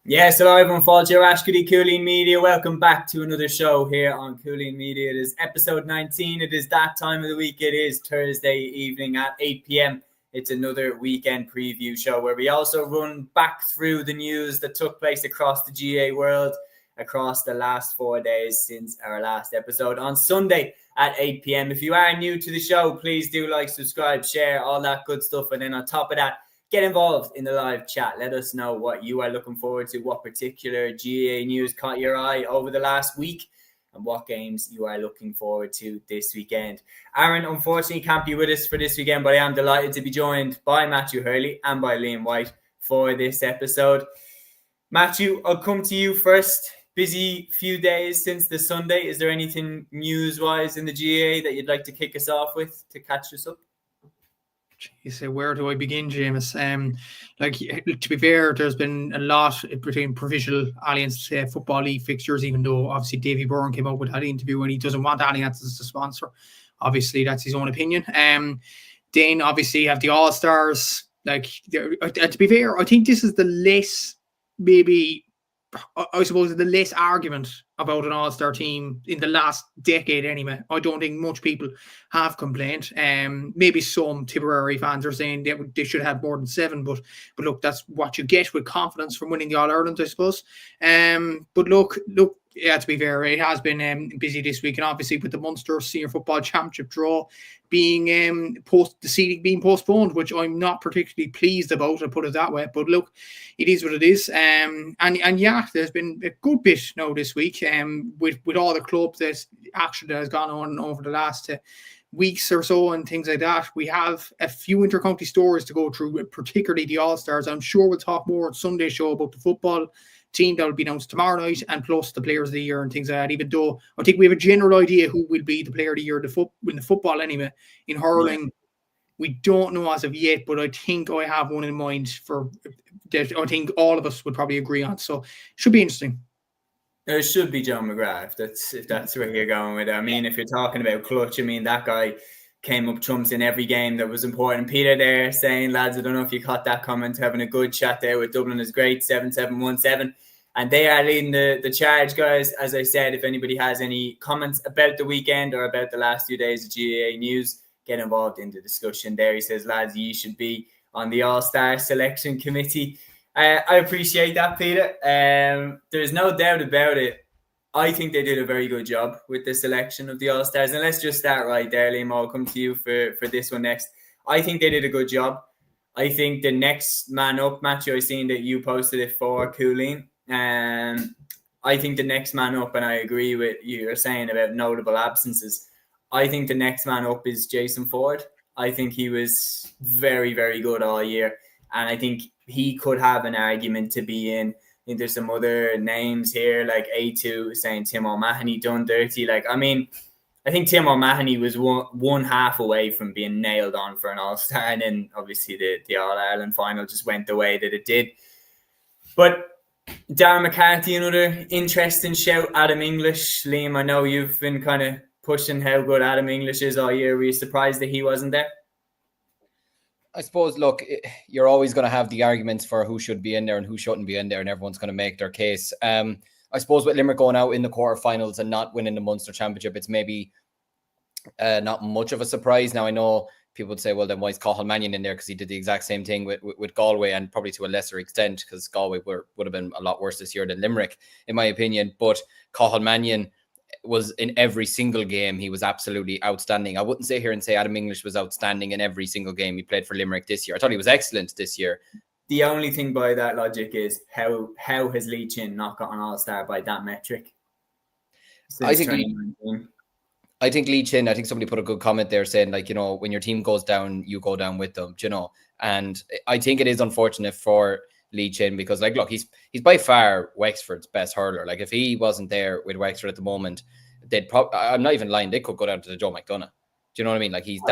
Yes, hello everyone, Fáilte Rashkady, Cúilín Media. Welcome back to another show here on Cúilín Media. It is episode 19. It is that time of the week. It is Thursday evening at 8 p.m. It's another weekend preview show where we also run back through the news that took place across the GA world across the last 4 days since our last episode on Sunday at 8 p.m. If you are new to the show, please do like, subscribe, share, all that good stuff. And then on top of that, get involved in the live chat. Let us know what you are looking forward to, what particular GA news caught your eye over the last week, and what games you are looking forward to this weekend. Aaron, unfortunately, can't be with us for this weekend, but I am delighted to be joined by Matthew Hurley and by Liam White for this episode. Matthew, I'll come to you first. Busy few days since the Sunday. Is there anything news-wise in the GA that you'd like to kick us off with to catch us up? You say, where do I begin, James? To be fair, there's been a lot between Provincial Alliance Football League fixtures, even though obviously Davy Byrne came out with that interview and he doesn't want Alliance as a sponsor. Obviously, that's his own opinion. Then obviously you have the All-Stars. To be fair, I think this is the less, maybe, I suppose, the less argument about an All-Star team in the last decade anyway. I don't think much people have complained. Maybe some Tipperary fans are saying they should have more than 7, but look, that's what you get with confidence from winning the All-Ireland, I suppose. But look, yeah, to be fair, it has been busy this week, and obviously with the Munster Senior Football Championship draw being the seeding being postponed, which I'm not particularly pleased about, I'll put it that way. But look, it is what it is. And yeah, there's been a good bit now this week with all the clubs, there's action that has gone on over the last weeks or so and things like that. We have a few intercounty stories to go through, particularly the All-Stars. I'm sure we'll talk more on Sunday's show about the football team that will be announced tomorrow night, and plus the players of the year and things like that, even though I think we have a general idea who will be the player of the year in the football anyway. In hurling, we don't know as of yet, but I think I have one in mind for that I think all of us would probably agree on, so it should be interesting. It should be John McGrath, if that's where you're going with it. I mean, if you're talking about clutch, I mean, that guy came up trumps in every game that was important. Peter there saying, lads, I don't know if you caught that comment, having a good chat there with Dublin is great, 7-7-1-7. And they are leading the charge, guys. As I said, if anybody has any comments about the weekend or about the last few days of GAA news, get involved in the discussion there. He says, lads, you should be on the All-Star selection committee. I appreciate that, Peter. There's no doubt about it. I think they did a very good job with the selection of the All-Stars. And let's just start right there, Liam. I'll come to you for this one next. I think they did a good job. I think the next man up, Matthew, I've seen that you posted it for Cúilín. I think the next man up, and I agree with you're saying about notable absences, I think the next man up is Jason Ford. I think he was very, very good all year. And I think he could have an argument to be in. I think there's some other names here, like A2 saying Tim O'Mahony done dirty. I think Tim O'Mahony was one half away from being nailed on for an All-Star. And then obviously the All-Ireland final just went the way that it did. But Darren McCarthy, another interesting shout. Adam English. Liam, I know you've been kind of pushing how good Adam English is all year. Were you surprised that he wasn't there? I suppose, look, you're always going to have the arguments for who should be in there and who shouldn't be in there, and everyone's going to make their case. I suppose with Limerick going out in the quarterfinals and not winning the Munster Championship, it's maybe not much of a surprise. Now, I know people would say, well, then why is Cathal Mannion in there? Because he did the exact same thing with Galway, and probably to a lesser extent, because Galway would have been a lot worse this year than Limerick, in my opinion. But Cathal Mannion was in every single game. He was absolutely outstanding. I wouldn't sit here and say Adam English was outstanding in every single game he played for Limerick this year. I thought he was excellent this year. The only thing by that logic is how has Lee Chin not got an All-Star by that metric? I think Lee Chin, I think somebody put a good comment there saying, like, you know, when your team goes down, you go down with them, you know. And I think it is unfortunate for Lee Chin because, like, look, he's by far Wexford's best hurler. Like, if he wasn't there with Wexford at the moment, I'm not even lying, they could go down to the Joe McDonagh. Do you know what I mean? Like, he's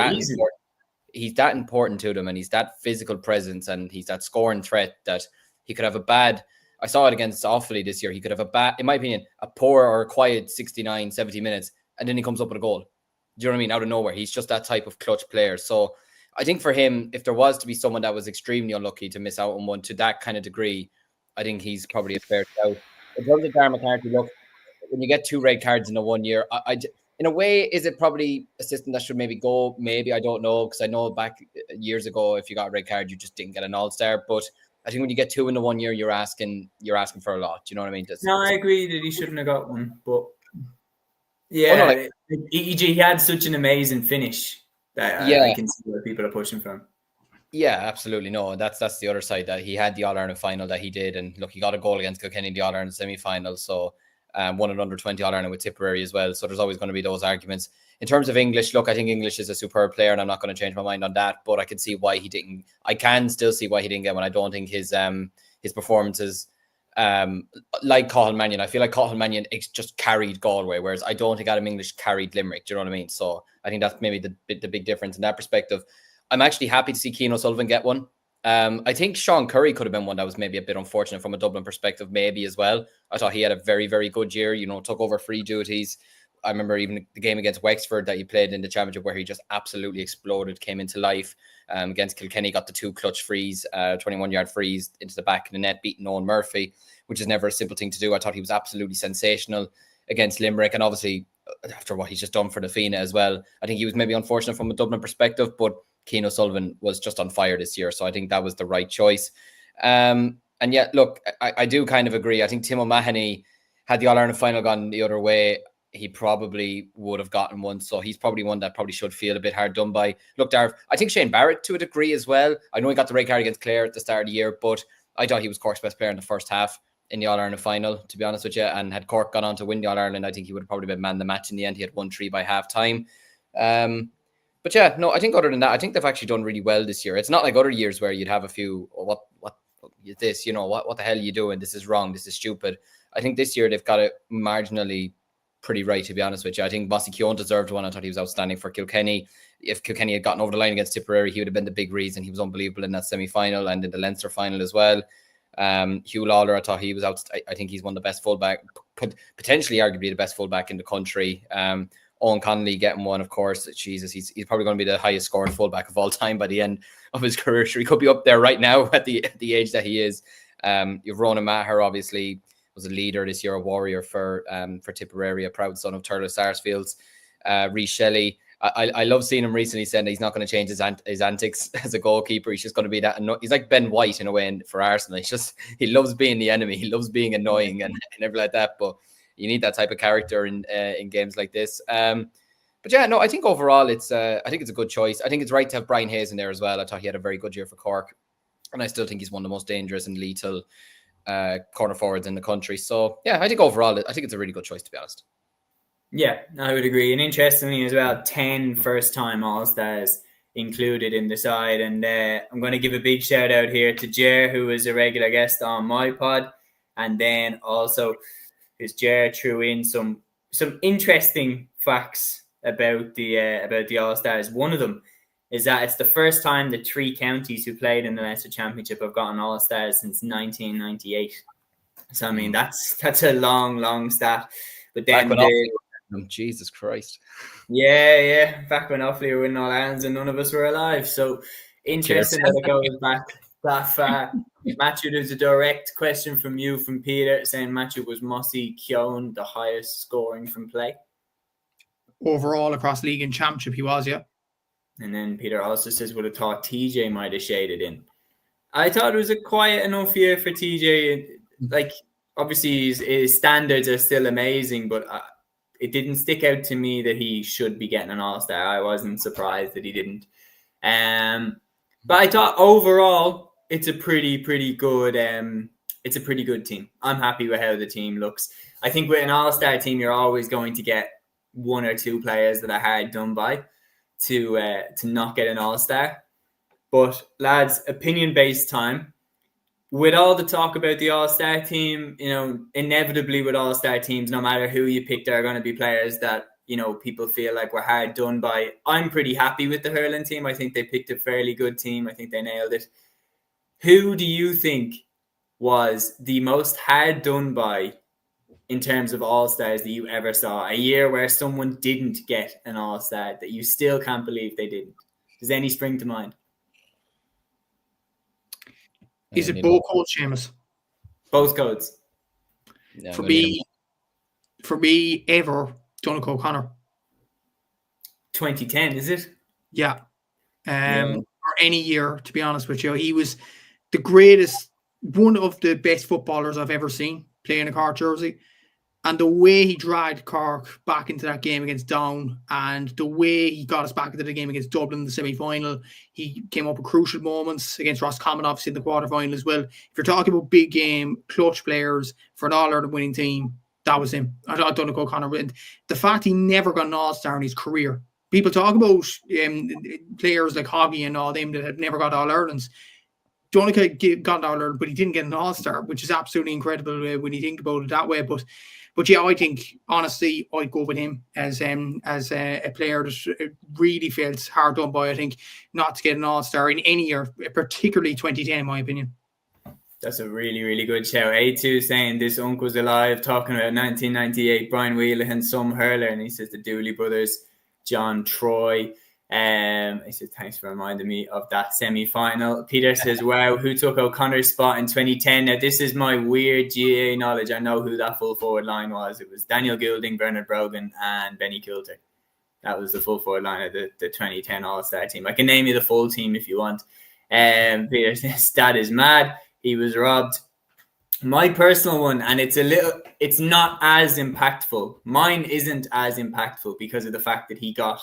that important to them, and he's that physical presence, and he's that scoring threat that he could have a bad. I saw it against Offaly this year. He could have a bad, in my opinion, a poor or a quiet 69, 70 minutes, and then he comes up with a goal. Do you know what I mean? Out of nowhere. He's just that type of clutch player. So I think for him, if there was to be someone that was extremely unlucky to miss out on one to that kind of degree, I think he's probably a fair shout. In terms of Darren McCarthy, look, when you get 2 red cards in a 1 year, in a way, is it probably a system that should maybe go? Maybe, I don't know, because I know back years ago, if you got a red card, you just didn't get an all-star. But I think when you get 2 in the 1 year, you're asking for a lot. Do you know what I mean? I agree that he shouldn't have got one, but yeah, he had such an amazing finish that I can see where people are pushing from. Yeah, absolutely. No, that's the other side, that he had the All-Ireland final that he did. And look, he got a goal against Kilkenny in the All-Ireland semi-final. So won an under-20 All-Ireland with Tipperary as well. So there's always going to be those arguments. In terms of English, look, I think English is a superb player, and I'm not going to change my mind on that. But I can see why he didn't. I can still see why he didn't get one. I don't think his performances, like Cathal Mannion, I feel like Cathal Mannion just carried Galway, whereas I don't think Adam English carried Limerick. Do you know what I mean? So I think that's maybe the big difference in that perspective. I'm actually happy to see Cian O'Sullivan get one. I think Sean Curry could have been one that was maybe a bit unfortunate from a Dublin perspective, maybe as well. I thought he had a very, very good year, took over free duties. I remember even the game against Wexford that he played in the championship where he just absolutely exploded, came into life. Against Kilkenny, got the 2 clutch frees, 21-yard frees into the back of the net, beating Owen Murphy, which is never a simple thing to do. I thought he was absolutely sensational against Limerick, and obviously after what he's just done for the Fianna as well, I think he was maybe unfortunate from a Dublin perspective, but Cian O'Sullivan was just on fire this year, so I think that was the right choice. And yet, look, I do kind of agree. I think Tim O'Mahony, had the All-Ireland final gone the other way, he probably would have gotten one. So he's probably one that probably should feel a bit hard done by. Look, Darv, I think Shane Barrett to a degree as well. I know he got the red card against Clare at the start of the year, but I thought he was Cork's best player in the first half in the All-Ireland final, to be honest with you. And had Cork gone on to win the All-Ireland, I think he would have probably been man the match in the end. He had 1-3 by half time. But yeah, no, I think other than that, I think they've actually done really well this year. It's not like other years where you'd have a few, what is this? What the hell are you doing? This is wrong. This is stupid. I think this year they've got it marginally pretty right, to be honest with you. I think Mossy Keown deserved one. I thought he was outstanding for Kilkenny. If Kilkenny had gotten over the line against Tipperary, he would have been the big reason. He was unbelievable in that semi-final and in the Leinster final as well. Hugh Lawler, I thought he was out. I think he's one of the best fullback, potentially arguably the best fullback in the country. Owen Connolly getting one, of course. Jesus, he's probably going to be the highest scoring fullback of all time by the end of his career. Sure, he could be up there right now at the age that he is. You've Ronan Maher, obviously, was a leader this year, a warrior for Tipperary, a proud son of Turles Sarsfields. Rhys Shelley, I love seeing him recently saying that he's not going to change his antics as a goalkeeper. He's just going to be that. He's like Ben White in a way for Arsenal. He loves being the enemy. He loves being annoying and everything like that. But you need that type of character in games like this. But yeah, no, I think overall I think it's a good choice. I think it's right to have Brian Hayes in there as well. I thought he had a very good year for Cork, and I still think he's one of the most dangerous and lethal corner forwards in the country. So yeah, I think overall I think it's a really good choice, to be honest. Yeah, I would agree. And interestingly as well, 10 first-time All-Stars included in the side. And I'm going to give a big shout out here to Jer, who is a regular guest on my pod, and then also is Jer threw in some interesting facts about the All-Stars. One of them is that it's the first time the 3 counties who played in the Leinster Championship have gotten All-Stars since 1998. So I mean that's a long stat. But then Jesus Christ. Yeah. Back when Offaly were winning all Irelands and none of us were alive. So interesting that it goes back that far. Matthew, there's a direct question from Peter saying, Matthew, was Mossy Keown the highest scoring from play? Overall across league and championship he was, yeah. And then Peter also says, would have thought TJ might have shaded in. I thought it was a quiet enough year for TJ. Like, obviously his standards are still amazing, but it didn't stick out to me that he should be getting an All-Star. I wasn't surprised that he didn't. But I thought overall it's a pretty good team. I'm happy with how the team looks. I think with an All-Star team, you're always going to get 1 or 2 players that are hard done by to not get an All-Star. But lads, opinion-based time. With all the talk about the All-Star team, inevitably with All-Star teams, no matter who you pick, there are going to be players that, people feel like were hard done by. I'm pretty happy with the hurling team. I think they picked a fairly good team. I think they nailed it. Who do you think was the most hard done by in terms of All-Stars that you ever saw? A year where someone didn't get an All-Star that you still can't believe they didn't. Does any spring to mind? Is it Bo Coach, Seamus? Both codes. Yeah, For me, ever, Donegal O'Connor. 2010, is it? Yeah. Or any year, to be honest with you. He was the greatest, one of the best footballers I've ever seen playing a Cork jersey. And the way he dragged Cork back into that game against Down, and the way he got us back into the game against Dublin in the semi-final, he came up with crucial moments against Roscommon, obviously in the quarter-final as well. If you're talking about big game, clutch players for an All-Ireland winning team, that was him. I Donegal O'Connor. And the fact he never got an All-Star in his career. People talk about players like Hoggy and all them that had never got All-Irelands. Donegal got an All-Ireland, but he didn't get an All-Star, which is absolutely incredible when you think about it that way. But yeah, I think, honestly, I'd go with him as a player that really felt hard done by, I think, not to get an All-Star in any year, particularly 2010, in my opinion. That's a really, really good shout. A2 saying this uncle's alive, talking about 1998, Brian Wheelahan, some hurler, and he says the Dooley brothers, John Troy. He says, thanks for reminding me of that semi-final. Peter says, wow, who took O'Connor's spot in 2010? Now, this is my weird GA knowledge. I know who that full forward line was. It was Daniel Goulding, Bernard Brogan, and Benny Coulter. That was the full forward line of the 2010 All-Star team. I can name you the full team if you want. Peter says, that is mad. He was robbed. My personal one, and it's not as impactful. Mine isn't as impactful because of the fact that he got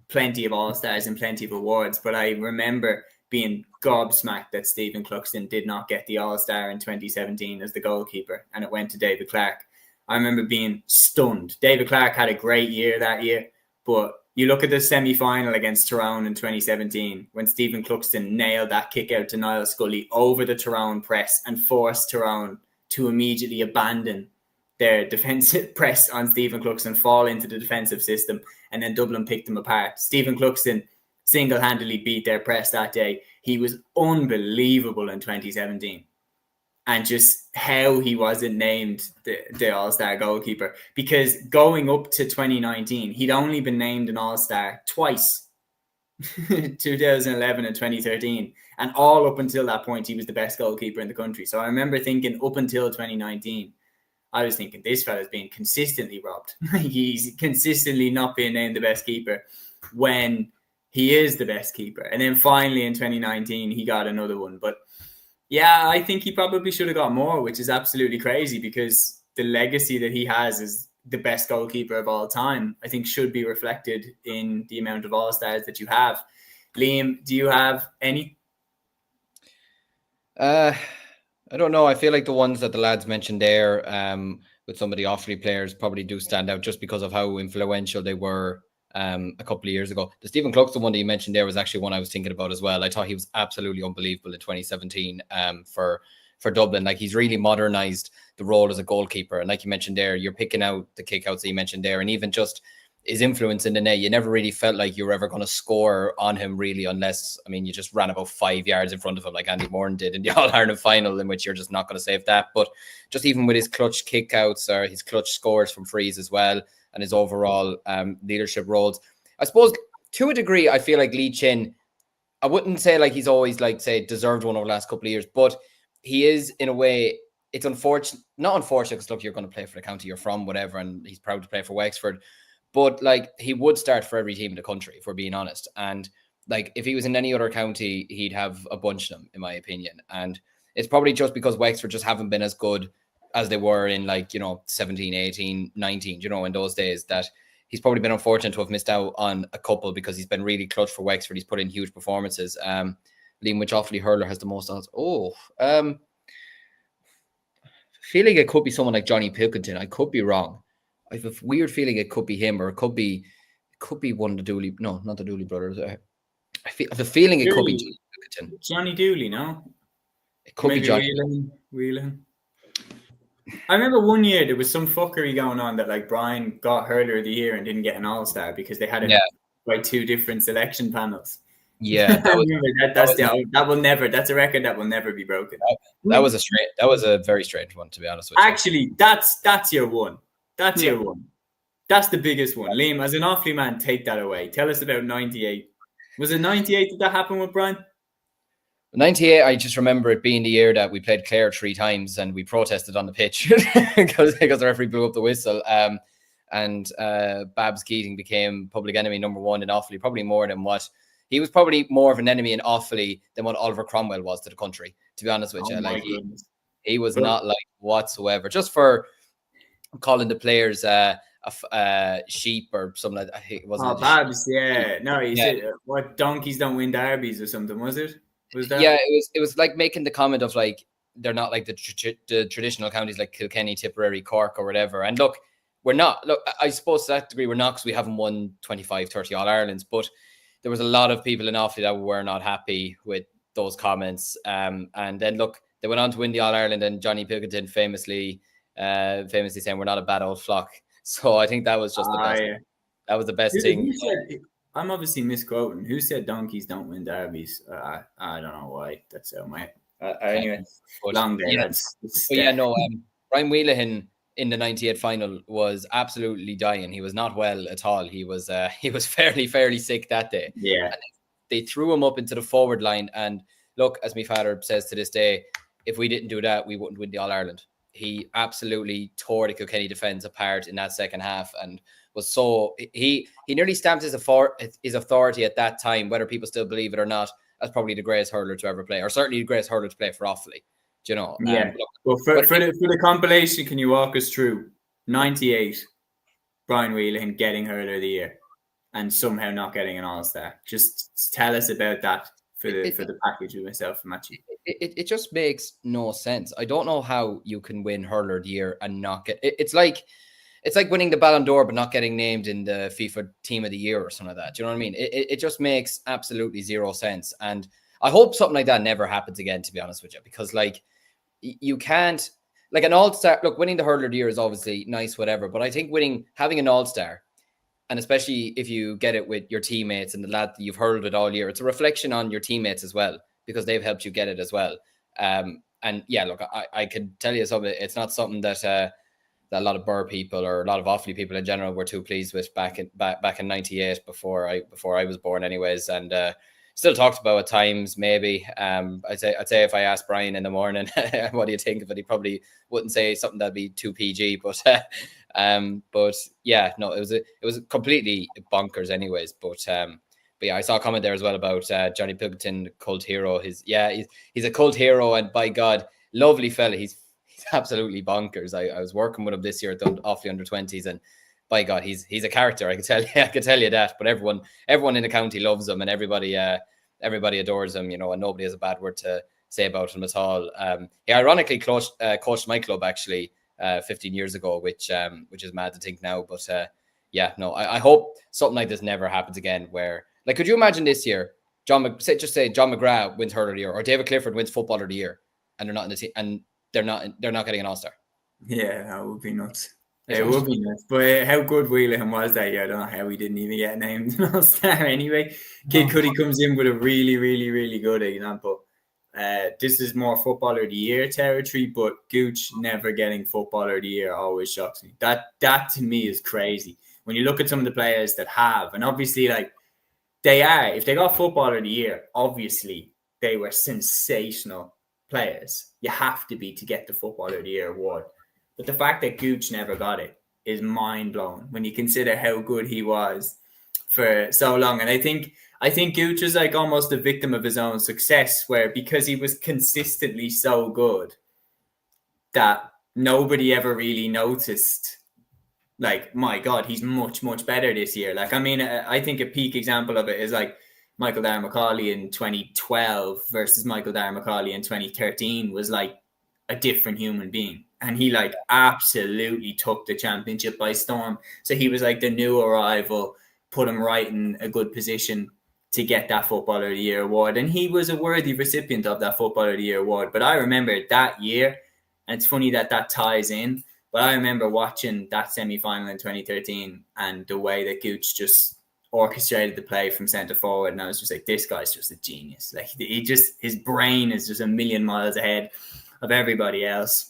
plenty of All-Stars and plenty of awards, but I remember being gobsmacked that Stephen Cluxton did not get the All-Star in 2017 as the goalkeeper, and it went to David Clark. I remember being stunned. David Clark had a great year that year, but you look at the semi-final against Tyrone in 2017 when Stephen Cluxton nailed that kick out to Niall Scully over the Tyrone press and forced Tyrone to immediately abandon their defensive press on Stephen Cluxton, fall into the defensive system, and then Dublin picked them apart. Stephen Cluxton single-handedly beat their press that day. He was unbelievable in 2017. And just how he wasn't named the All-Star goalkeeper. Because going up to 2019, he'd only been named an All-Star twice. 2011 and 2013. And all up until that point, he was the best goalkeeper in the country. So I remember thinking up until 2019, I was thinking this fella's being consistently robbed. He's consistently not being named the best keeper when he is the best keeper. And then finally in 2019, he got another one. But yeah, I think he probably should have got more, which is absolutely crazy because the legacy that he has as the best goalkeeper of all time, I think should be reflected in the amount of All-Stars that you have. Liam, do you have any? I don't know. I feel like the ones that the lads mentioned there with some of the Offaly players probably do stand out just because of how influential they were a couple of years ago. The Stephen Cluxton one that you mentioned there was actually one I was thinking about as well. I thought he was absolutely unbelievable in 2017 for Dublin. Like, he's really modernized the role as a goalkeeper. And like you mentioned there, you're picking out the kickouts that you mentioned there, and even just his influence in the net. You never really felt like you were ever going to score on him, really, unless, I mean, you just ran about 5 yards in front of him like Andy Moran did in the All-Ireland final, in which you're just not going to save that. But just even with his clutch kickouts or his clutch scores from frees as well, and his overall leadership roles, I suppose to a degree, I feel like Lee Chin, I wouldn't say like he's always like, say, deserved one over the last couple of years, but he is, in a way, it's unfortunate, not unfortunate, because look, you're going to play for the county you're from, whatever, and he's proud to play for Wexford. But like, he would start for every team in the country, if we're being honest. And like, if he was in any other county, he'd have a bunch of them, in my opinion. And it's probably just because Wexford just haven't been as good as they were in, like, 17, 18, 19, in those days, that he's probably been unfortunate to have missed out on a couple, because he's been really clutch for Wexford. He's put in huge performances. Liam, which Offaly hurler has the most odds? I feel like it could be someone like Johnny Pilkington. I could be wrong. I have a weird feeling it could be him, or it could be one of the Dooley. No, not the Dooley brothers. I have a feeling it could be Johnny Pilkington. Johnny Dooley, no? It could be Johnny. Whelan. I remember one year there was some fuckery going on that, like, Brian got hurler of the year and didn't get an All-Star because they had like two different selection panels. Yeah, that's a record that will never be broken. That was a very strange one, to be honest with you. Actually, that's your one. That's your one. That's the biggest one. Liam, as an Offaly man, take that away. Tell us about 98. Was it 98 that happened with Brian? 98, I just remember it being the year that we played Clare 3 times and we protested on the pitch because the referee blew up the whistle. And Babs Keating became public enemy number 1 in Offaly, probably more than what he was, probably more of an enemy in Offaly than what Oliver Cromwell was to the country, to be honest with you. Like he was not like whatsoever, just for calling the players sheep or something like that. It wasn't Babs, yeah. No, he said what, donkeys don't win derbies or something, was it? Was that? Yeah, it was like making the comment of like they're not like the traditional counties like Kilkenny, Tipperary, Cork or whatever. And look, we're not. Look, I suppose to that degree we're not, because we haven't won 25, 30 All-Irelands, but there was a lot of people in Offaly that were not happy with those comments. And then look, they went on to win the All-Ireland, and Johnny Pilkington famously saying we're not a bad old flock. So I think that was just the best. Yeah. That was the best thing. I'm obviously misquoting. Who said donkeys don't win derbies? I don't know why. That's my anyway. Long day. Yeah, Brian Wheelahan in the 98 final was absolutely dying. He was not well at all. He was fairly sick that day. Yeah. And they threw him up into the forward line. And look, as my father says to this day, if we didn't do that, we wouldn't win the All-Ireland. He absolutely tore the Kilkenny defence apart in that second half, and was so he nearly stamped his authority at that time, whether people still believe it or not, as probably the greatest hurler to ever play, or certainly the greatest hurler to play for Offaly. Do you know? Yeah. Well, for the compilation, can you walk us through 98, Brian Wheelahan getting hurler of the year, and somehow not getting an All-Star? Just tell us about that for the package with myself and Matthew. It just makes no sense. I don't know how you can win hurler of the year and not get. It's like winning the Ballon d'Or but not getting named in the FIFA Team of the Year or something like that. Do you know what I mean? It just makes absolutely zero sense. And I hope something like that never happens again, to be honest with you, because like you can't, like an All-Star, look, winning the hurler of the year is obviously nice, whatever, but I think having an All-Star, and especially if you get it with your teammates and the lad that you've hurled it all year, it's a reflection on your teammates as well, because they've helped you get it as well. And yeah, look, I could tell you something. It's not something that a lot of Burr people or a lot of Offaly people in general were too pleased with back in 98 before I was born anyways, and still talked about at times. Maybe I'd say if I asked Brian in the morning what do you think of it, he probably wouldn't say something that'd be too PG, but yeah, no, it was completely bonkers anyways. But yeah, I saw a comment there as well about Johnny Pilkington, cult hero. He's a cult hero, and by God, lovely fella. He's absolutely bonkers. I was working with him this year at the Offaly under-20s, and by God, he's a character. I could tell you that. But everyone in the county loves him, and everybody adores him. You know, and nobody has a bad word to say about him at all. He ironically coached my club actually 15 years ago, which is mad to think now. But yeah, no, I hope something like this never happens again. Where, like, could you imagine this year, John McGrath wins hurler of the year, or David Clifford wins footballer of the year, and they're not in the team, and they're not getting an All-Star? Yeah, that would be nuts. It would be nuts. But how good Wheelahan was that year, I don't know how he didn't even get named an All-Star anyway. Kid Cudi comes in with a really, really, really good example. This is more footballer of the year territory, but Gooch never getting footballer of the year always shocks me. That to me is crazy. When you look at some of the players that have, and obviously like if they got footballer of the year, obviously they were sensational players. You have to be to get the footballer of the year award. But the fact that Gooch never got it is mind-blowing when you consider how good he was for so long. And I think Gooch was like almost a victim of his own success, where because he was consistently so good that nobody ever really noticed, like, my God, he's much, much better this year. Like, I mean, I think a peak example of it is like Michael Darragh-Macaulay in 2012 versus Michael Darragh-Macaulay in 2013 was like a different human being. And he like absolutely took the championship by storm. So he was like the new arrival, put him right in a good position to get that Footballer of the Year award. And he was a worthy recipient of that Footballer of the Year award. But I remember that year, and it's funny that ties in, but I remember watching that semi-final in 2013 and the way that Gooch just orchestrated the play from centre forward. And I was just like, this guy's just a genius. Like, his brain is just a million miles ahead of everybody else.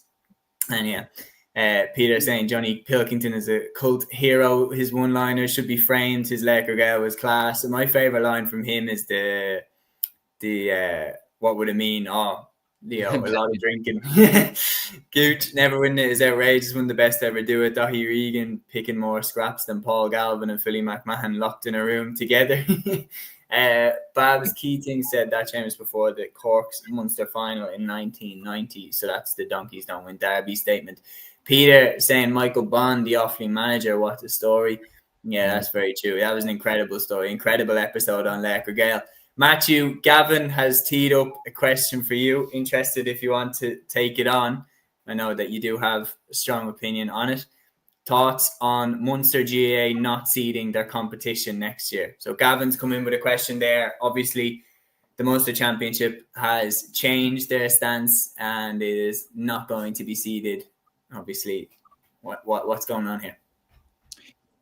And yeah, Peter saying Johnny Pilkington is a cult hero. His one-liner should be framed. His Laker girl was class. And my favourite line from him is the what would it mean? Oh, you know, a lot of drinking. Gooch never winning it is outrageous. One of the best to ever do it. Daithí Regan picking more scraps than Paul Galvin and Philly McMahon locked in a room together. Babs Keating said that James before the Cork's Munster final in 1990. So that's the Donkeys Don't Win Derby statement. Peter saying Michael Bond, the Offaly manager, what a story. Yeah, that's very true. That was an incredible story. Incredible episode on Lerker Gale. Matthew, Gavin has teed up a question for you. Interested if you want to take it on. I know that you do have a strong opinion on it. Thoughts on Munster GAA not seeding their competition next year? So Gavin's come in with a question there. Obviously, the Munster Championship has changed their stance and it is not going to be seeded. Obviously, what's going on here?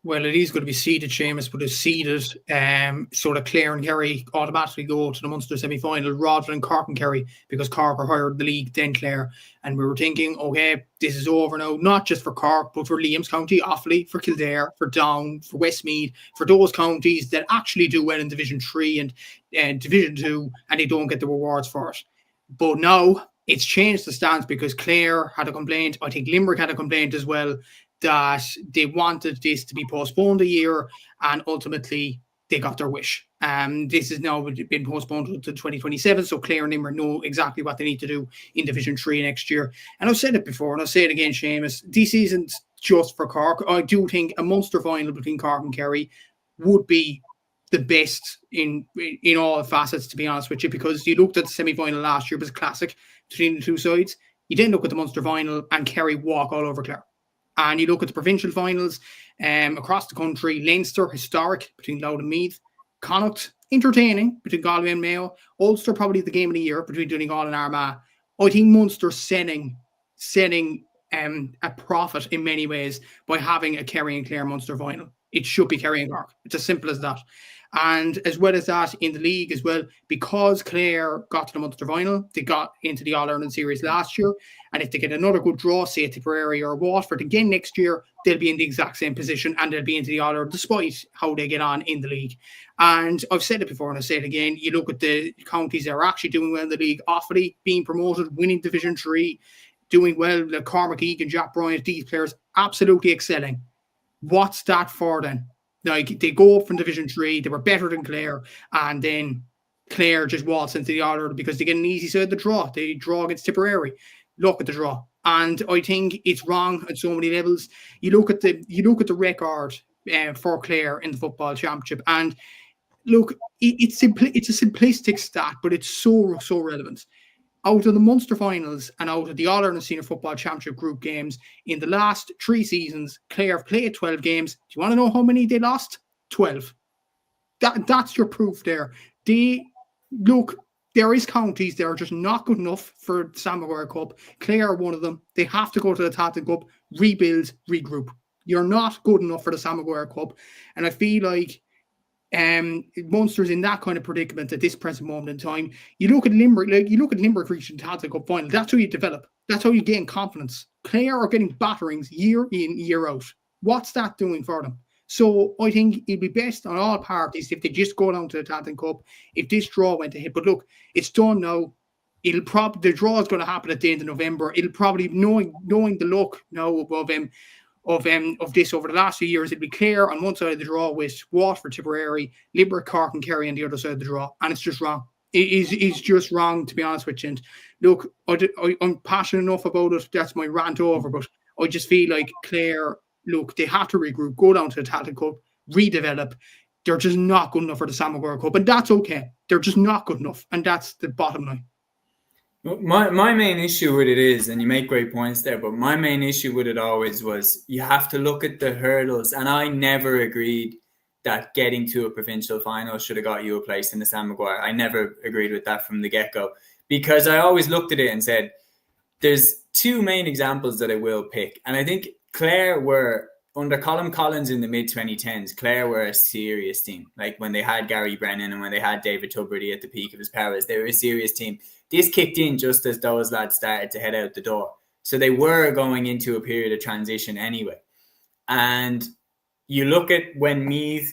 Well, it is going to be seeded, Seamus, but it's seeded so that Clare and Kerry automatically go to the Munster semi-final rather than Cork and Kerry, because Cork are higher in the league than Clare. And we were thinking, okay, this is over now, not just for Cork, but for Liam's County, Offaly, for Kildare, for Down, for Westmeath, for those counties that actually do well in Division 3 and Division 2, and they don't get the rewards for it. But now it's changed the stance because Clare had a complaint. I think Limerick had a complaint as well, that they wanted this to be postponed a year, and ultimately they got their wish. This has now been postponed to 2027, so Clare and Limerick know exactly what they need to do in Division 3 next year. And I've said it before, and I'll say it again, Seamus, this isn't just for Cork. I do think a Munster final between Cork and Kerry would be the best in all facets, to be honest with you, because you looked at the semi-final last year, it was a classic between the two sides. You then look at the Munster final and Kerry walk all over Clare. And you look at the provincial finals across the country, Leinster, historic between Louth and Meath, Connacht, entertaining between Galway and Mayo, Ulster, probably the game of the year between Donegal and Armagh. I think Munster setting a profit in many ways by having a Kerry and Clare Munster final. It should be Kerry and Cork. It's as simple as that. And as well as that, in the league as well, because Clare got to the Munster final, they got into the All-Ireland series last year. And if they get another good draw, say at Tipperary or Waterford again next year, they'll be in the exact same position and they'll be into the All-Ireland despite how they get on in the league. And I've said it before and I'll say it again, you look at the counties that are actually doing well in the league, Offaly being promoted, winning Division 3, doing well, the Cormac, Egan, Jack Bryant, these players absolutely excelling. What's that for then? Like, they go up from Division 3, they were better than Clare, and then Clare just waltz into the All-Ireland because they get an easy side of the draw. They draw against Tipperary. Look at the draw. And I think it's wrong at so many levels. You look at the record for Clare in the football championship, and look, it's a simplistic stat, but it's so relevant. Out of the Munster finals and out of the All-Ireland Senior Football Championship group games, in the last 3 seasons, Clare have played 12 games. Do you want to know how many they lost? 12. That's your proof there. There is counties that are just not good enough for the Sam Maguire Cup. Clare are one of them. They have to go to the Tailteann Cup, rebuild, regroup. You're not good enough for the Sam Maguire Cup. And I feel like Munster's in that kind of predicament at this present moment in time. You look at Limerick, reaching the Tailteann Cup final. That's how you develop. That's how you gain confidence. Clare are getting batterings year in, year out. What's that doing for them? So I think it'd be best on all parties if they just go down to the Tailteann Cup, if this draw went ahead. But look, it's done now. The draw is going to happen at the end of November. It'll probably, knowing the luck now of this over the last few years, it'll be Clare on one side of the draw with Waterford, Tipperary, Limerick, Cork and Kerry on the other side of the draw. And it's just wrong. It's just wrong, to be honest with you. And look, I'm passionate enough about it. That's my rant over. But I just feel like Clare, look, they have to regroup, go down to the Tailteann Cup, redevelop. They're just not good enough for the Sam Maguire Cup. And that's okay. They're just not good enough. And that's the bottom line. My main issue with it is, and you make great points there, but my main issue with it always was you have to look at the hurdles. And I never agreed that getting to a provincial final should have got you a place in the Sam Maguire. I never agreed with that from the get-go, because I always looked at it and said, there's 2 main examples that I will pick. And I think Clare were, under Colin Collins in the mid-2010s, Clare were a serious team. Like when they had Gary Brennan and when they had David Tubridy at the peak of his powers, they were a serious team. This kicked in just as those lads started to head out the door. So they were going into a period of transition anyway. And you look at when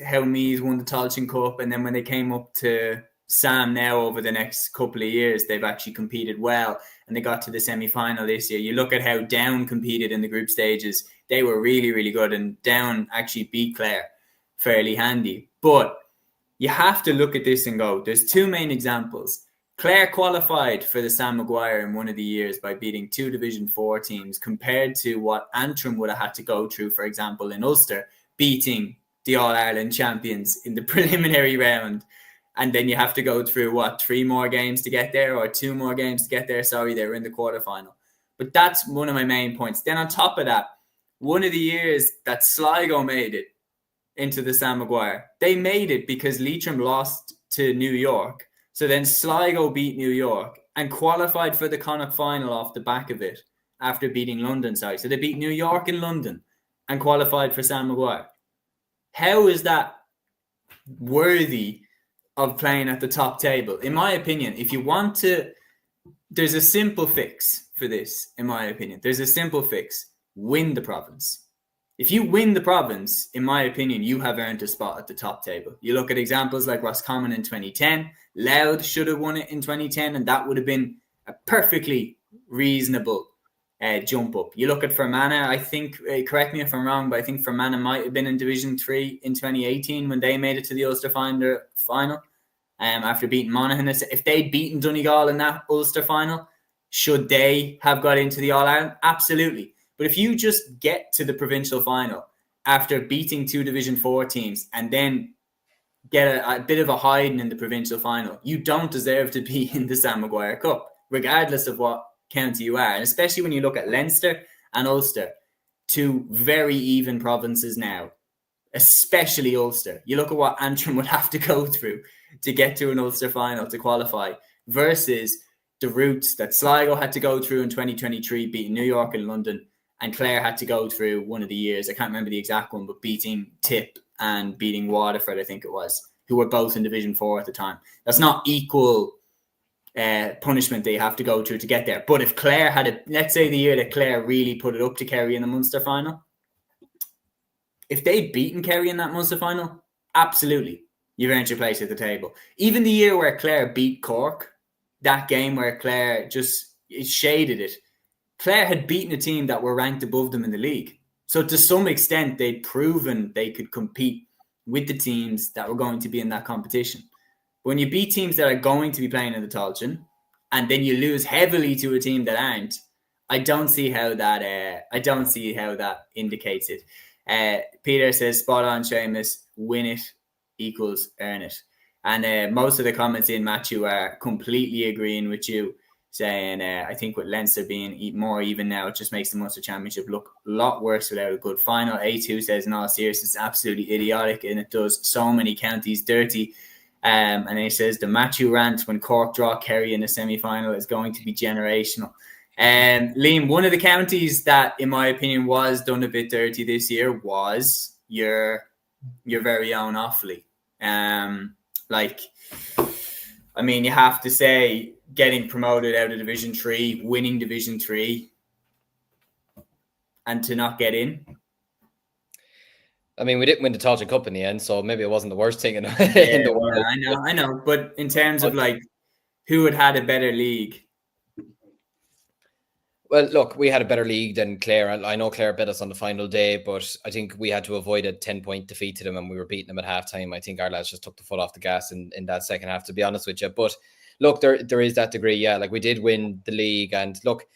how Meath won the Tailteann Cup, and then when they came up to Sam now over the next couple of years, they've actually competed well and they got to the semi-final this year. You look at how Down competed in the group stages. They were really, really good, and Down actually beat Clare fairly handy. But you have to look at this and go, there's two main examples. Clare qualified for the Sam Maguire in one of the years by beating 2 Division 4 teams, compared to what Antrim would have had to go through, for example, in Ulster, beating the All-Ireland champions in the preliminary round. And then you have to go through, 3 more games to get there, or 2 more games to get there? Sorry, they were in the quarterfinal. But that's one of my main points. Then on top of that, one of the years that Sligo made it into the Sam Maguire, they made it because Leitrim lost to New York. So then Sligo beat New York and qualified for the Connacht final off the back of it after beating London. So they beat New York and London and qualified for Sam Maguire. How is that worthy of playing at the top table? In my opinion, if you want to, there's a simple fix for this, in my opinion. There's a simple fix. Win the province. If you win the province, in my opinion, you have earned a spot at the top table. You look at examples like Roscommon in 2010. Louth should have won it in 2010, and that would have been a perfectly reasonable jump up. You look at Fermanagh, I think, correct me if I'm wrong, but I think Fermanagh might have been in Division 3 in 2018 when they made it to the Ulster final after beating Monaghan. If they'd beaten Donegal in that Ulster final, should they have got into the All-Ireland? Absolutely. But if you just get to the provincial final after beating 2 Division 4 teams and then get a bit of a hiding in the provincial final, you don't deserve to be in the Sam Maguire Cup, regardless of what county you are. And especially when you look at Leinster and Ulster, 2 very even provinces now, especially Ulster. You look at what Antrim would have to go through to get to an Ulster final to qualify versus the routes that Sligo had to go through in 2023, beating New York and London, and Clare had to go through one of the years, I can't remember the exact one, but beating Tip and beating Waterford, I think it was, who were both in Division 4 at the time. That's not equal punishment they have to go through to get there. But if Clare had let's say the year that Clare really put it up to Kerry in the Munster final, if they'd beaten Kerry in that Munster final, absolutely, you've earned your place at the table. Even the year where Clare beat Cork, that game where Clare just shaded it, Clare had beaten a team that were ranked above them in the league. So to some extent, they'd proven they could compete with the teams that were going to be in that competition. When you beat teams that are going to be playing in the Tailteann, and then you lose heavily to a team that aren't, I don't see how that indicates it. Peter says, spot on, Seamus, win it equals earn it. And most of the comments in, Matthew, are completely agreeing with you, saying, I think with Leinster being more even now, it just makes the Munster Championship look a lot worse without a good final. A2 says, in all seriousness, it's absolutely idiotic, and it does so many counties dirty. And then he says, the Matthew rant when Cork draw Kerry in the semi-final is going to be generational. Liam, one of the counties that, in my opinion, was done a bit dirty this year was your very own Offaly. You have to say, getting promoted out of Division 3, winning Division 3, and to not get in. I mean, we didn't win the Tailteann Cup in the end, so maybe it wasn't the worst thing in the world. I know. But in terms of who had a better league? Well, look, we had a better league than Clare. I know Clare beat us on the final day, but I think we had to avoid a 10-point defeat to them, and we were beating them at halftime. I think our lads just took the foot off the gas in that second half, to be honest with you. But look, there is that degree, yeah. We did win the league, and look,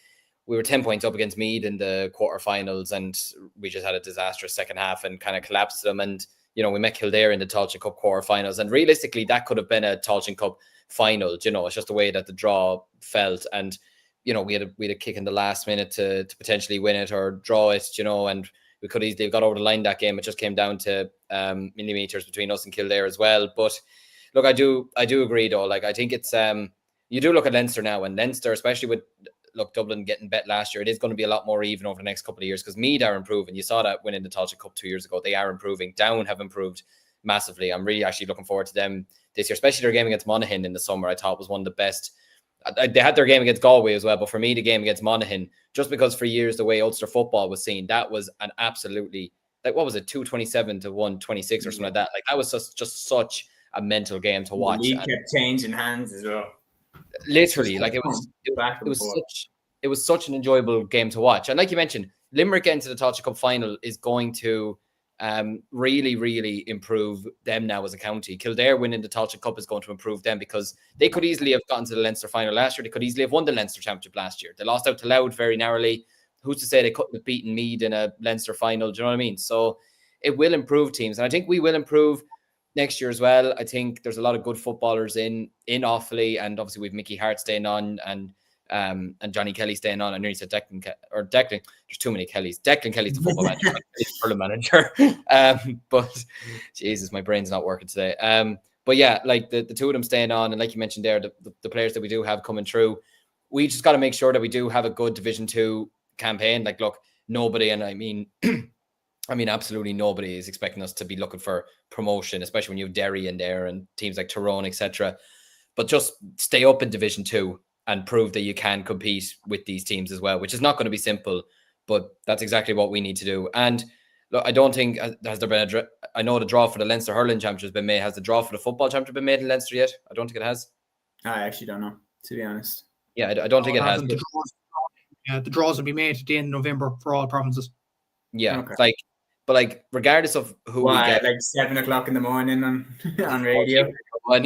we were 10 points up against Meath in the quarterfinals, and we just had a disastrous second half and kind of collapsed them. And we met Kildare in the Tailteann Cup quarterfinals, and realistically, that could have been a Tailteann Cup final. It's just the way that the draw felt, and we had a kick in the last minute to potentially win it or draw it, and we could easily have got over the line that game. It just came down to millimeters between us and Kildare as well. But look, I do agree though. I think it's you do look at Leinster now, and Leinster, especially with Dublin getting bet last year, it is going to be a lot more even over the next couple of years because Meath are improving. You saw that winning the Tailteann Cup 2 years ago. They are improving. Down have improved massively. I'm really actually looking forward to them this year, especially their game against Monaghan in the summer. I thought was one of the best. They had their game against Galway as well, but for me, the game against Monaghan, just because for years the way Ulster football was seen, that was an absolutely, what was it, 227 to 126 or something like that. That was just such a mental game to watch. The league kept changing hands as well. Literally, like it was such an enjoyable game to watch. And like you mentioned, Limerick getting to the Taoiseach Cup final is going to really, really improve them now as a county. Kildare winning the Taoiseach Cup is going to improve them because they could easily have gotten to the Leinster final last year. They could easily have won the Leinster Championship last year. They lost out to Louth very narrowly. Who's to say they couldn't have beaten Meath in a Leinster final? Do you know what I mean? So it will improve teams. And I think we will improve next year as well. I think there's a lot of good footballers in Offaly, and obviously we've Mickey Hart staying on and Johnny Kelly staying on. I nearly said Declan. There's too many Kellys. Declan Kelly's the football manager. He's the manager. But Jesus, my brain's not working today. But yeah, like the two of them staying on, and like you mentioned there, the players that we do have coming through, we just got to make sure that we do have a good Division 2 campaign. Like, look, nobody, and I mean absolutely nobody is expecting us to be looking for promotion, especially when you have Derry in there and teams like Tyrone, etc. But just stay up in Division 2 and prove that you can compete with these teams as well, which is not going to be simple, but that's exactly what we need to do. And look, I don't think, has there been I know the draw for the Leinster Hurling Championship has been made. Has the draw for the football championship been made in Leinster yet? I don't think it has. I actually don't know, to be honest. Yeah, I don't think it has. The draws will be made at the end of November for all provinces. Yeah, okay. But regardless of who we get, like 7 o'clock in the morning on radio. But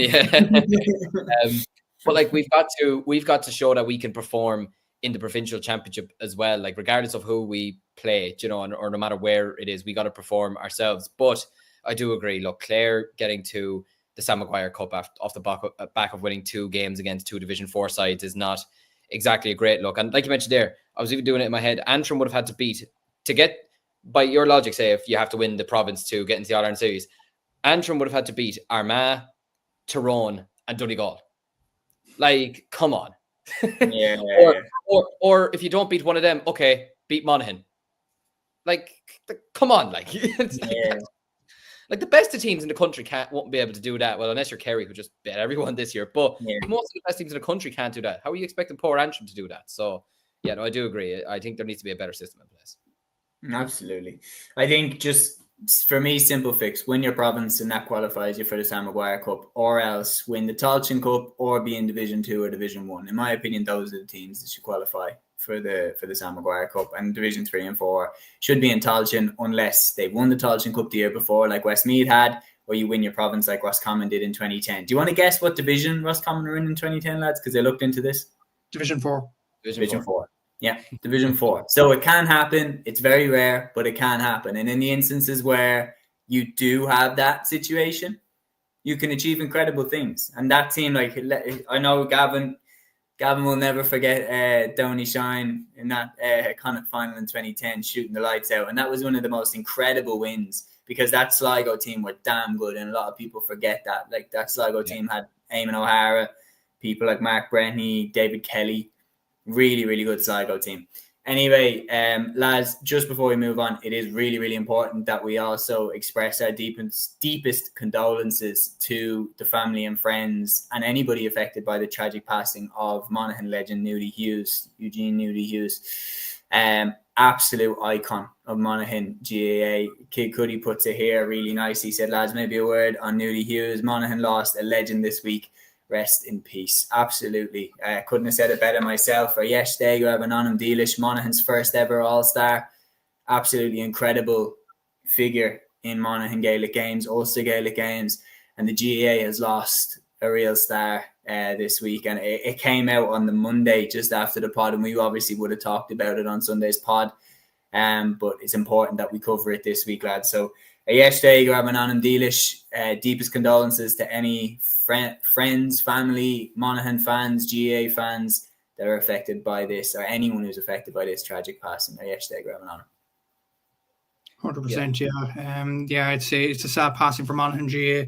like we've got to show that we can perform in the provincial championship as well. Like regardless of who we play, you know, or no matter where it is, we got to perform ourselves. But I do agree. Look, Clare getting to the Sam Maguire Cup off the back of winning 2 games against 2 Division 4 sides is not exactly a great look. And like you mentioned there, I was even doing it in my head. Antrim would have had to beat to get, by your logic, say if you have to win the province to get into the All-Ireland series, Antrim would have had to beat Armagh, Tyrone, and Donegal. Like, come on. Yeah. or if you don't beat one of them, okay, beat Monaghan. Like, come on, like, like the best of teams in the country won't be able to do that. Well, unless you're Kerry, who just bet everyone this year. But most of the best teams in the country can't do that. How are you expecting poor Antrim to do that? So, yeah, no, I do agree. I think there needs to be a better system in place. Absolutely. I think just for me, simple fix: win your province, and that qualifies you for the Sam Maguire Cup, or else win the Taoiseach Cup or be in Division 2 or Division 1. In my opinion, those are the teams that should qualify for the Sam Maguire Cup, and Division 3 and 4 should be in Taoiseach unless they won the Taoiseach Cup the year before, like Westmeath had, or you win your province like Roscommon did in 2010. Do you want to guess what division Roscommon are in 2010, lads? Because I looked into this. Division 4. Division 4. Yeah, Division 4. So it can happen. It's very rare, but it can happen. And in the instances where you do have that situation, you can achieve incredible things. And that team, like, I know Gavin will never forget Downey Shine in that Connacht final in 2010, shooting the lights out. And that was one of the most incredible wins, because that Sligo team were damn good. And a lot of people forget that. Like, that Sligo team had Eamon O'Hara, people like Mark Brentney, David Kelly. Really, really good Sligo team. Anyway, lads, just before we move on, it is really, really important that we also express our deepest condolences to the family and friends and anybody affected by the tragic passing of Monaghan legend Eugene Nudie Hughes. Absolute icon of Monaghan GAA. Kid Cuddy puts it here really nice. He said, lads, maybe a word on Nudie Hughes. Monaghan lost a legend this week. Rest in peace. Absolutely. I couldn't have said it better myself. Or yesterday, you have an Anam Dealish, Monaghan's first ever All-Star. Absolutely incredible figure in Monaghan Gaelic games, Ulster Gaelic games. And the GAA has lost a real star this week. And it came out on the Monday just after the pod. And we obviously would have talked about it on Sunday's pod. But it's important that we cover it this week, lads. So yesterday, you have an Anam Dealish. Deepest condolences to any friends, family, Monaghan fans, GAA fans that are affected by this, or anyone who's affected by this tragic passing. Yesterday, grabbing on 100%, yeah. I'd say it's a sad passing for Monaghan GAA.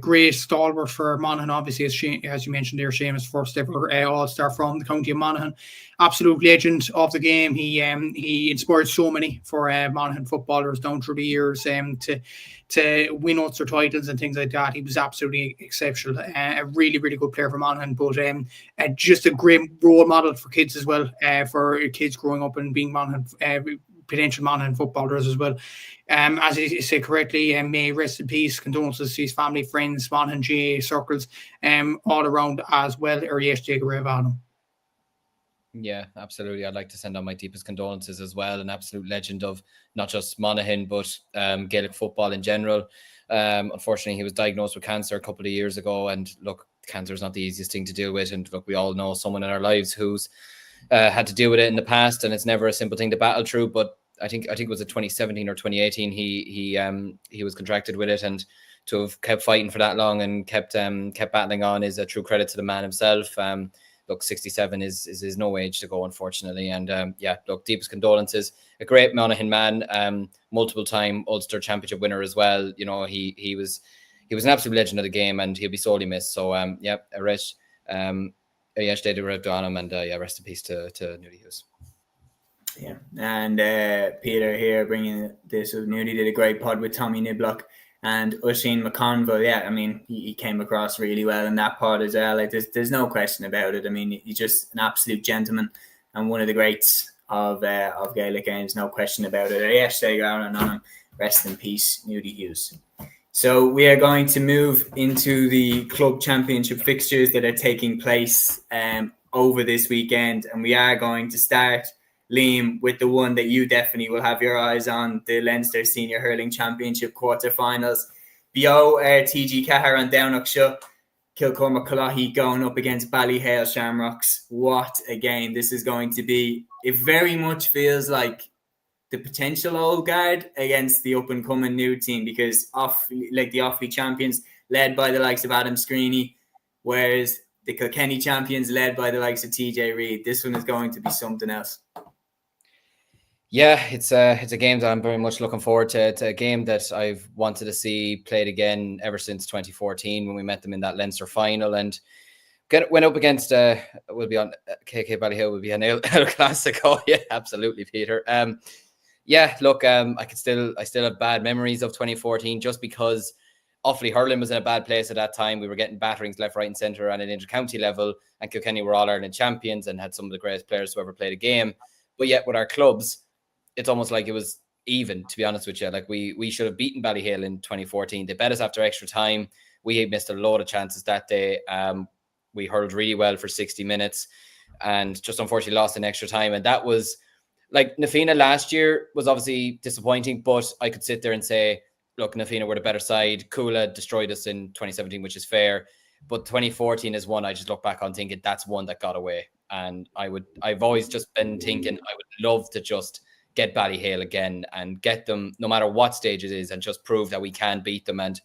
Great stalwart for Monaghan, obviously, as you mentioned there, Seamus, first ever All-Star from the county of Monaghan. Absolute legend of the game. He inspired so many for Monaghan footballers down through the years to win Ulster titles and things like that. He was absolutely exceptional. A really, really good player for Monaghan, but just a great role model for kids as well, for kids growing up and being Monaghan potential Monaghan footballers as well. As you say correctly, may rest in peace, condolences to his family, friends, Monaghan GA circles, all around as well. Yeah, absolutely. I'd like to send on my deepest condolences as well. An absolute legend of not just Monaghan, but Gaelic football in general. Unfortunately, he was diagnosed with cancer a couple of years ago. And look, cancer is not the easiest thing to deal with. And look, we all know someone in our lives who's had to deal with it in the past, and it's never a simple thing to battle through. But I think it was 2017 or 2018 he was contracted with it, and to have kept fighting for that long and kept battling on is a true credit to the man himself. Look, 67 is no age to go, unfortunately. And look, deepest condolences. A great Monaghan man, multiple-time Ulster Championship winner as well. You know, he was an absolute legend of the game, and he'll be sorely missed. So, and rest in peace to Nudie Hughes. Yeah, and Peter here bringing this. Nudie did a great pod with Tommy Niblock and Oisin McConville. Yeah, I mean, he came across really well in that pod as well. Like, there's no question about it. I mean, he's just an absolute gentleman and one of the greats of Gaelic games. No question about it. Yesterday, on him. Rest in peace, Nudie Hughes. So we are going to move into the club championship fixtures that are taking place over this weekend, and we are going to start, Liam, with the one that you definitely will have your eyes on, the Leinster Senior Hurling Championship quarterfinals. Bio TG Cahar and Downlock Show, Kilcormac Cúilín going up against Ballyhale Shamrocks. What a game this is going to be. It very much feels like the potential old guard against the up-and-coming new team, because the Offaly champions led by the likes of Adam Screeney, whereas the Kilkenny champions led by the likes of TJ Reid. This one is going to be something else. Yeah, it's a game that I'm very much looking forward to. It's a game that I've wanted to see played again ever since 2014 when we met them in that Leinster final, and went up against will be on KK Ballyhale, will be an El Clasico. Yeah, absolutely, Peter. Look, I still have bad memories of 2014 just because Offaly hurling was in a bad place at that time. We were getting batterings left, right, and centre on an inter-county level, and Kilkenny were All Ireland champions and had some of the greatest players who ever played a game. But yet, with our clubs, it's almost like it was even, to be honest with you. Like we should have beaten Ballyhale in 2014. They bet us after extra time. We missed a load of chances that day. We hurled really well for 60 minutes and just unfortunately lost in extra time. And that was like Nafina last year was obviously disappointing, but I could sit there and say, look, Nafina were the better side. Kula destroyed us in 2017, which is fair. But 2014 is one I just look back on thinking that's one that got away. And I've always just been thinking I would love to just get Ballyhale again and get them no matter what stage it is and just prove that we can beat them. And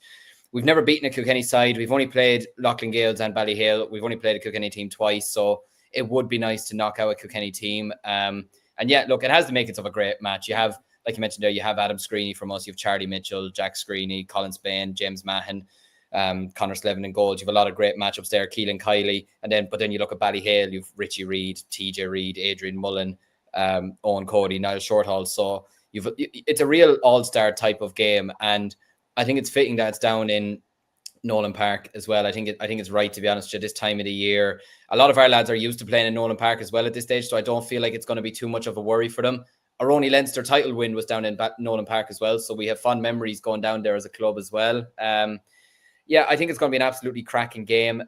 we've never beaten a Kilkenny side. We've only played Loughlin Gales and Ballyhale. We've only played a Kilkenny team twice. So it would be nice to knock out a Kilkenny team. And yeah, look, it has the makings of a great match. You have, like you mentioned there, you have Adam Screeney from us. You have Charlie Mitchell, Jack Screeney, Colin Spain, James Mahan, Conor Slevin in goals. You have a lot of great matchups there. Keelan Kiley. But then you look at Ballyhale, you've Richie Reid, TJ Reid, Adrian Mullen, Owen Cody, Niall Shorthall. So it's a real all-star type of game, and I think it's fitting that it's down in Nolan Park as well. I think it's right, to be honest, at this time of the year. A lot of our lads are used to playing in Nolan Park as well at this stage, so I don't feel like it's going to be too much of a worry for them. Our only Leinster title win was down in Nolan Park as well, so we have fond memories going down there as a club as well. I think it's going to be an absolutely cracking game.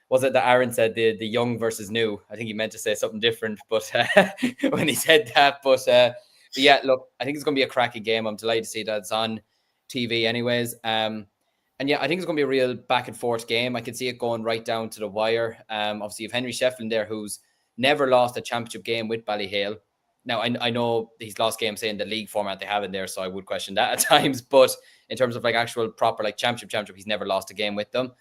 Was it that Aaron said the young versus new? I think he meant to say something different, but when he said that, but yeah, look, I think it's going to be a cracking game. I'm delighted to see that it's on TV anyways. And yeah, I think it's going to be a real back and forth game. I can see it going right down to the wire. Obviously, you have Henry Shefflin there, who's never lost a championship game with Ballyhale. Now, I know he's lost games in the league format they have in there, so I would question that at times. But in terms of like actual proper like championship, he's never lost a game with them.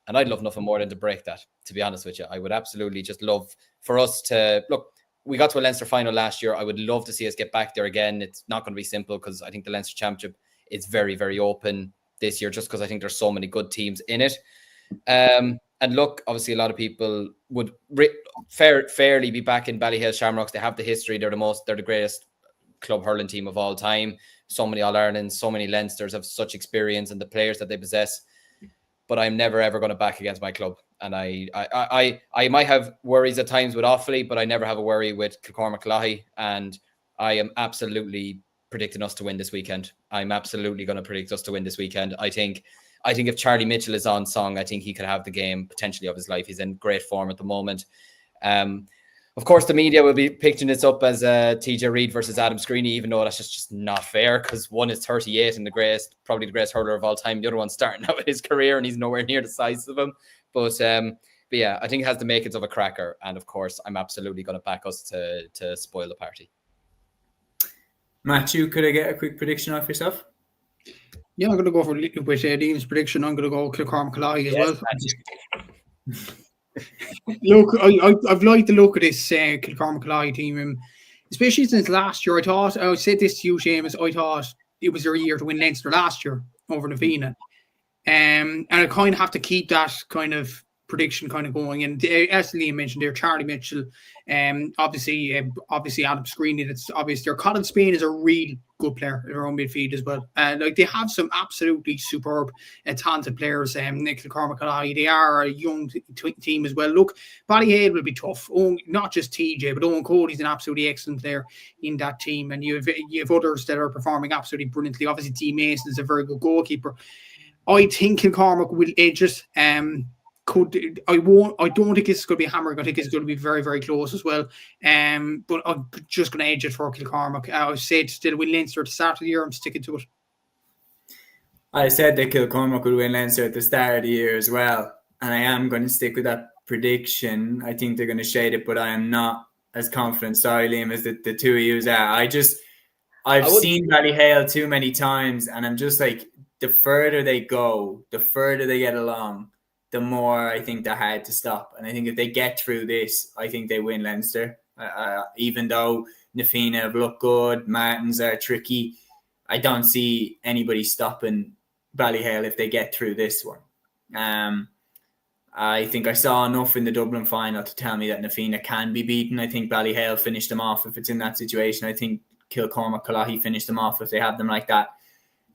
And I'd love nothing more than to break that, to be honest with you. I would absolutely just love for us to look. We got to a Leinster final last year. I would love to see us get back there again. It's not going to be simple because I think the Leinster Championship is very, very open this year, just because I think there's so many good teams in it. And look, obviously, a lot of people would fairly be back in Ballyhale Shamrocks. They have the history. They're the greatest club hurling team of all time. So many All-Irelands, so many Leinsters have such experience and the players that they possess. But I'm never, ever going to back against my club. And I might have worries at times with Offaly, but I never have a worry with Kilcormac Cúilín. And I am absolutely predicting us to win this weekend. I'm absolutely going to predict us to win this weekend. I think if Charlie Mitchell is on song, I think he could have the game potentially of his life. He's in great form at the moment. Of course, the media will be picking this up as TJ Reid versus Adam Screeney, even though that's just not fair, because one is 38 and probably the greatest hurler of all time. The other one's starting out his career and he's nowhere near the size of him. But yeah, I think it has the makings of a cracker. And of course, I'm absolutely going to back us to spoil the party. Matthew, could I get a quick prediction off yourself? Yeah, I'm going to go with Liam's prediction. I'm going to go Kilcormac Cúilín as well. Look, I've liked the look of this Kilcormac Cúilín team, especially since last year. I said this to you, Seamus, I thought it was their year to win Leinster last year over Navina. And I kind of have to keep that kind of prediction kind of going. And as Liam mentioned there, Charlie Mitchell, obviously Adam Screeney, that's obvious there. Colin Spain is a real good player in their own midfield as well. Like they have some absolutely superb talented players. Kilcormac Cúilín, they are a young team as well. Look, Ballyhale will be tough. Not just TJ, but Owen Cody's an absolutely excellent player in that team. And you have others that are performing absolutely brilliantly. Obviously, D. Mason is a very good goalkeeper. I think Kilcormac will edge it. I don't think it's going to be hammering. I think it's going to be very, very close as well. But I'm just going to edge it for Kilcormac. I said still win Leinster at the start of the year. I'm sticking to it. I said that Kilcormac would win Leinster at the start of the year as well. And I am going to stick with that prediction. I think they're going to shade it, but I am not as confident, sorry Liam, as the two of you are. I've seen Ballyhale too many times, and I'm just like, the further they go, the further they get along, the more I think they're hard to stop. And I think if they get through this, I think they win Leinster. Even though Nafina have looked good, Martins are tricky, I don't see anybody stopping Ballyhale if they get through this one. I think I saw enough in the Dublin final to tell me that Nafina can be beaten. I think Ballyhale finished them off if it's in that situation. I think Kilcormac Cúilín finished them off if they have them like that.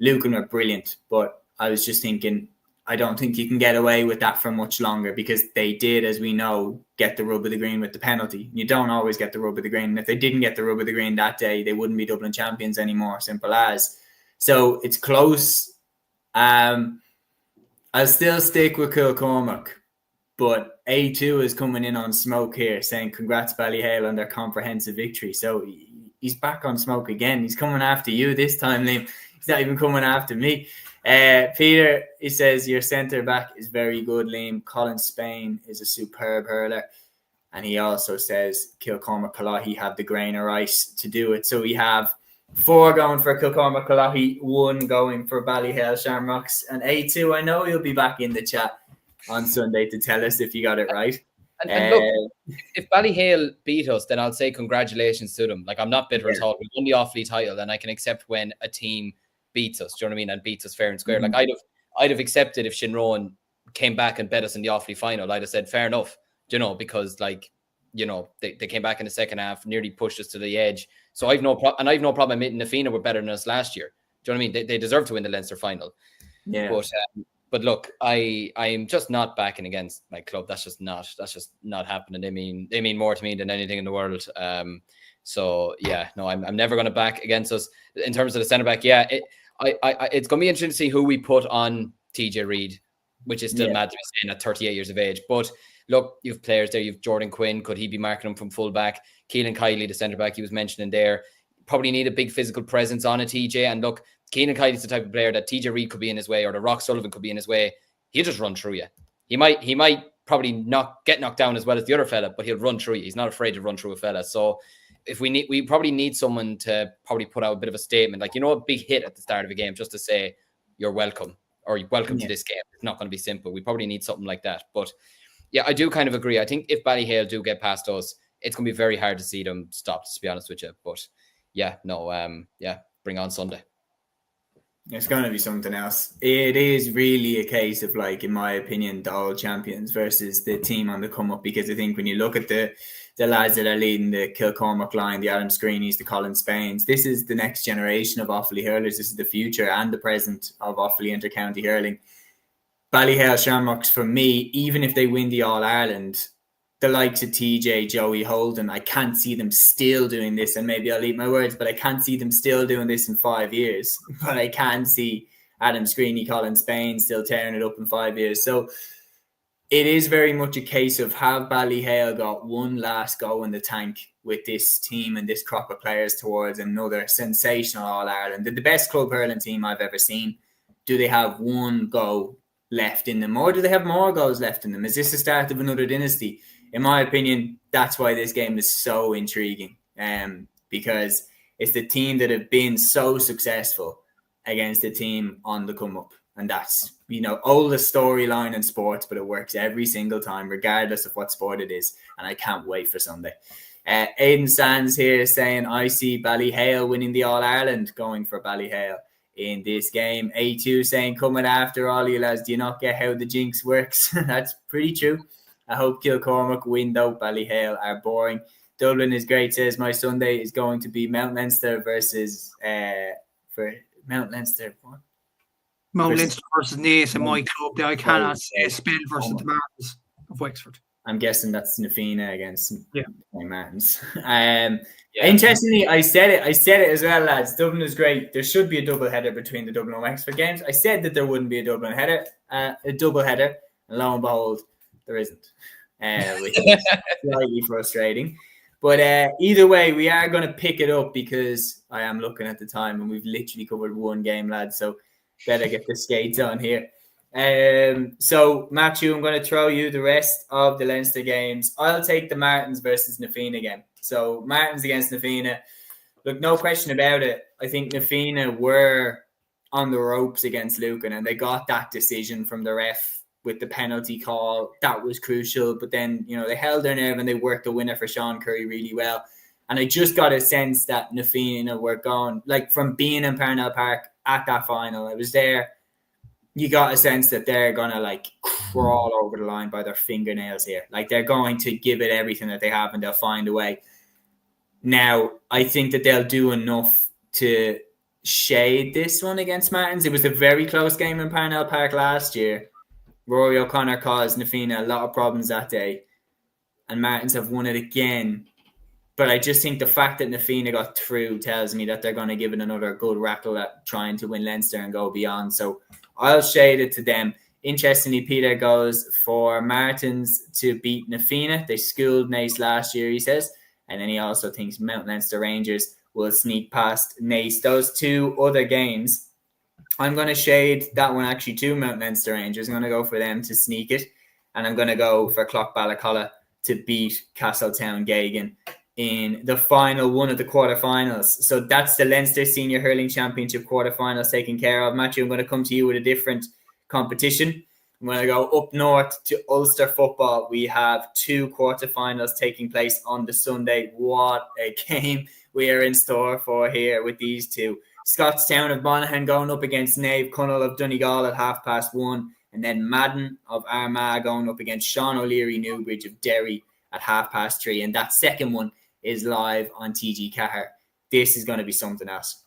Lucan were brilliant, but I was just thinking, I don't think you can get away with that for much longer, because they did, as we know, get the rub of the green with the penalty. You don't always get the rub of the green. And if they didn't get the rub of the green that day, they wouldn't be Dublin champions anymore, simple as. So it's close. I'll still stick with Kilcormac, but A2 is coming in on smoke here, saying congrats Ballyhale on their comprehensive victory. So he's back on smoke again. He's coming after you this time, Liam. He's not even coming after me. Peter, he says, your centre-back is very good, Liam. Colin Spain is a superb hurler. And he also says Kilcormac Cúilín have the grain of rice to do it. So we have 4 going for Kilcormac Cúilín, 1 going for Ballyhale Shamrocks. And A2, I know you'll be back in the chat on Sunday to tell us if you got it right. And look, if Ballyhale beat us, then I'll say congratulations to them. Like, I'm not bitter at all. We won the off-league title, and I can accept when a team beats us, do you know what I mean? And beats us fair and square. Like, I'd have accepted if Shinroan came back and bet us in the off-league final. I'd have said fair enough, you know, because like, you know, they came back in the second half, nearly pushed us to the edge. So I've no problem admitting Nafina were better than us last year. Do you know what I mean? They deserve to win the Leinster final. Yeah. But look, I'm just not backing against my club. That's just not happening. They mean more to me than anything in the world. So yeah, no, I'm never going to back against us in terms of the centre back. Yeah, it's going to be interesting to see who we put on TJ Reid, which is still mad to be saying at 38 years of age. But look, you have players there. You've Jordan Quinn. Could he be marking him from full back? Keelan Kiley, the centre back he was mentioning there, probably need a big physical presence on a TJ. And look, Keelan Kiley's the type of player that TJ Reid could be in his way, or the Rock Sullivan could be in his way. He'll just run through you. He might probably not get knocked down as well as the other fella, but he'll run through you. He's not afraid to run through a fella. So if we probably need someone to probably put out a bit of a statement, like, you know, a big hit at the start of a game, just to say you're welcome, or you're welcome to this game. It's not going to be simple. We probably need something like that. But yeah, I do kind of agree. I think if Ballyhale do get past us, it's going to be very hard to see them stopped, to be honest with you. But yeah, no, bring on Sunday. It's going to be something else. It is really a case of, like, in my opinion, the old champions versus the team on the come up, because I think when you look at the lads that are leading the Kilcormac line, the Adam Screeneys, the Colin Spains, this is the next generation of Offaly hurlers. This is the future and the present of Offaly inter-county hurling. Ballyhale Shamrocks, for me, even if they win the All-Ireland, the likes of TJ, Joey, Holden, I can't see them still doing this, and maybe I'll eat my words, but I can't see them still doing this in 5 years. But I can see Adam Screeney, Colin Spain still tearing it up in 5 years. So it is very much a case of, have Ballyhale got one last go in the tank with this team and this crop of players towards another sensational All-Ireland? The best club hurling team I've ever seen. Do they have one go left in them, or do they have more goals left in them? Is this the start of another dynasty? In my opinion, that's why this game is so intriguing, because it's the team that have been so successful against the team on the come up. And that's, oldest storyline in sports, but it works every single time, regardless of what sport it is. And I can't wait for Sunday. Aidan Sands here saying, I see Ballyhale winning the All-Ireland, going for Ballyhale in this game. A2 saying, coming after all you lads, do you not get how the jinx works? That's pretty true. I hope Kilcormac win though. Ballyhale are boring. Dublin is great, says my Sunday is going to be Mount Leinster versus Mount Leinster. What? Mount Leinster versus Naas in my club. I cannot say Spell versus the Martins of Wexford. I'm guessing that's Nafina against Martins. Interestingly, I said it as well, lads. Dublin is great. There should be a double header between the Dublin and Wexford games. I said that there wouldn't be a double header, and lo and behold, there isn't, which is slightly frustrating. But either way, we are going to pick it up, because I am looking at the time and we've literally covered one game, lads. So better get the skates on here. So Matthew, I'm going to throw you the rest of the Leinster games. I'll take the Martins versus Nafina game. So Martins against Nafina. Look, no question about it. I think Nafina were on the ropes against Lucan, and they got that decision from the ref with the penalty call. That was crucial. But then, they held their nerve and they worked the winner for Sean Curry really well. And I just got a sense that Nafina were gone, like from being in Parnell Park at that final. I was there. You got a sense that they're going to crawl over the line by their fingernails here. Like, they're going to give it everything that they have and they'll find a way. Now, I think that they'll do enough to shade this one against Martins. It was a very close game in Parnell Park last year. Rory O'Connor caused Nafina a lot of problems that day, and Martins have won it again. But I just think the fact that Nafina got through tells me that they're going to give it another good rattle at trying to win Leinster and go beyond. So I'll shade it to them. Interestingly, Peter goes for Martins to beat Nafina. They schooled Naas last year, he says. And then he also thinks Mount Leinster Rangers will sneak past Naas. Those two other games, I'm going to shade that one actually to Mount Leinster Rangers. I'm going to go for them to sneak it. And I'm going to go for Clough Balacolla to beat Castletown Gagan in the final one of the quarterfinals. So that's the Leinster Senior Hurling Championship quarterfinals taken care of. Matthew, I'm going to come to you with a different competition. I'm going to go up north to Ulster football. We have two quarterfinals taking place on the Sunday. What a game we are in store for here with these two. Scottstown of Monaghan going up against Nave Connell of Donegal at 1:30, and then Madden of Armagh going up against Sean O'Leary Newbridge of Derry at 3:30. And that second one is live on TG Cahir. This is going to be something else.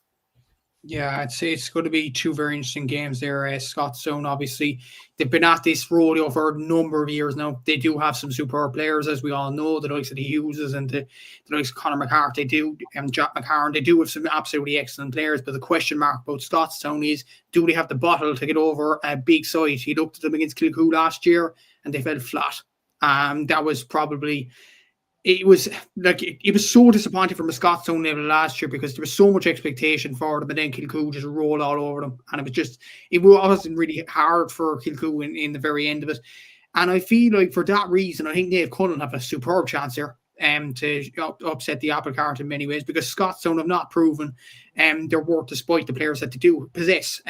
Yeah, I'd say it's going to be two very interesting games there. Scottstown, obviously, they've been at this rodeo for a number of years now. They do have some superb players, as we all know, the likes of the Hugheses and the likes of Conor McCarthy. They do, and Jack McCarron, they do have some absolutely excellent players. But the question mark about Scottstown is, do they have the bottle to get over a big side? He looked at them against Kilcoo last year and they fell flat. That was probably... It was so disappointing from a Scottstown level last year, because there was so much expectation for them, and then Kilcoo just rolled all over them, and it wasn't really hard for Kilcoo in the very end of it. And I feel like for that reason, I think Dave Cullen have a superb chance here to upset the apple cart in many ways, because Scottstown have not proven their worth despite the players that they do possess.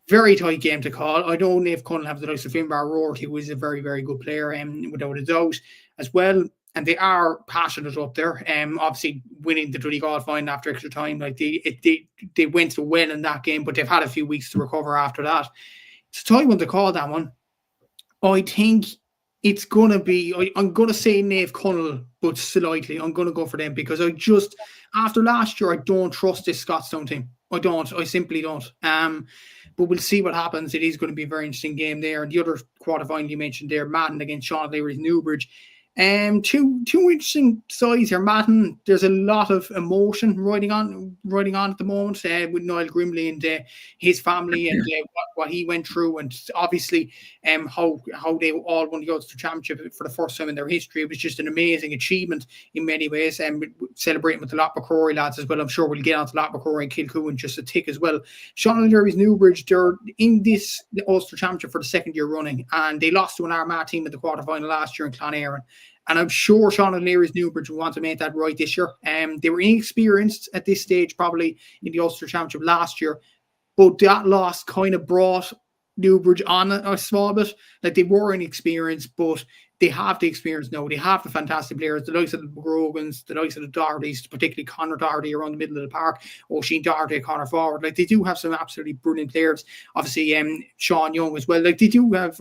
Very tight game to call. I know Nave Cullen have the likes of Finbar Rourke, who is a very, very good player, without a doubt as well. And they are passionate up there. Obviously, winning the Donegal final after extra time, like they went so well in that game, but they've had a few weeks to recover after that. It's a tight one to call, that one. I think it's going to be, I'm going to say Nave Connell, but slightly. I'm going to go for them, because after last year, I don't trust this Scottstown team. I simply don't. But we'll see what happens. It is going to be a very interesting game there. And the other quarterfinal you mentioned there, Madden against Sean O'Leary's Newbridge. Two interesting sides here, Madden. There's a lot of emotion riding on at the moment with Niall Grimley and his family and what he went through, and obviously how they all won the Ulster Championship for the first time in their history. It was just an amazing achievement in many ways, and celebrating with the Loch McCrory lads as well. I'm sure we'll get on to Loch McCrory and Kilcoo in just a tick as well. Sean O'Leary's Newbridge, they're in the Ulster Championship for the second year running, and they lost to an Armagh team in the quarterfinal last year in Clonairon. And I'm sure Sean O'Leary's Newbridge will want to make that right this year. They were inexperienced at this stage, probably in the Ulster Championship last year, but that loss kind of brought Newbridge on a small bit. Like, they were inexperienced, but they have the experience now. They have the fantastic players, the likes of the McGrogans, the likes of the Dohertys, particularly Conor Doherty around the middle of the park, O'Sheen Doherty, Conor forward. Like, they do have some absolutely brilliant players. Obviously, Sean Young as well. Like, they do have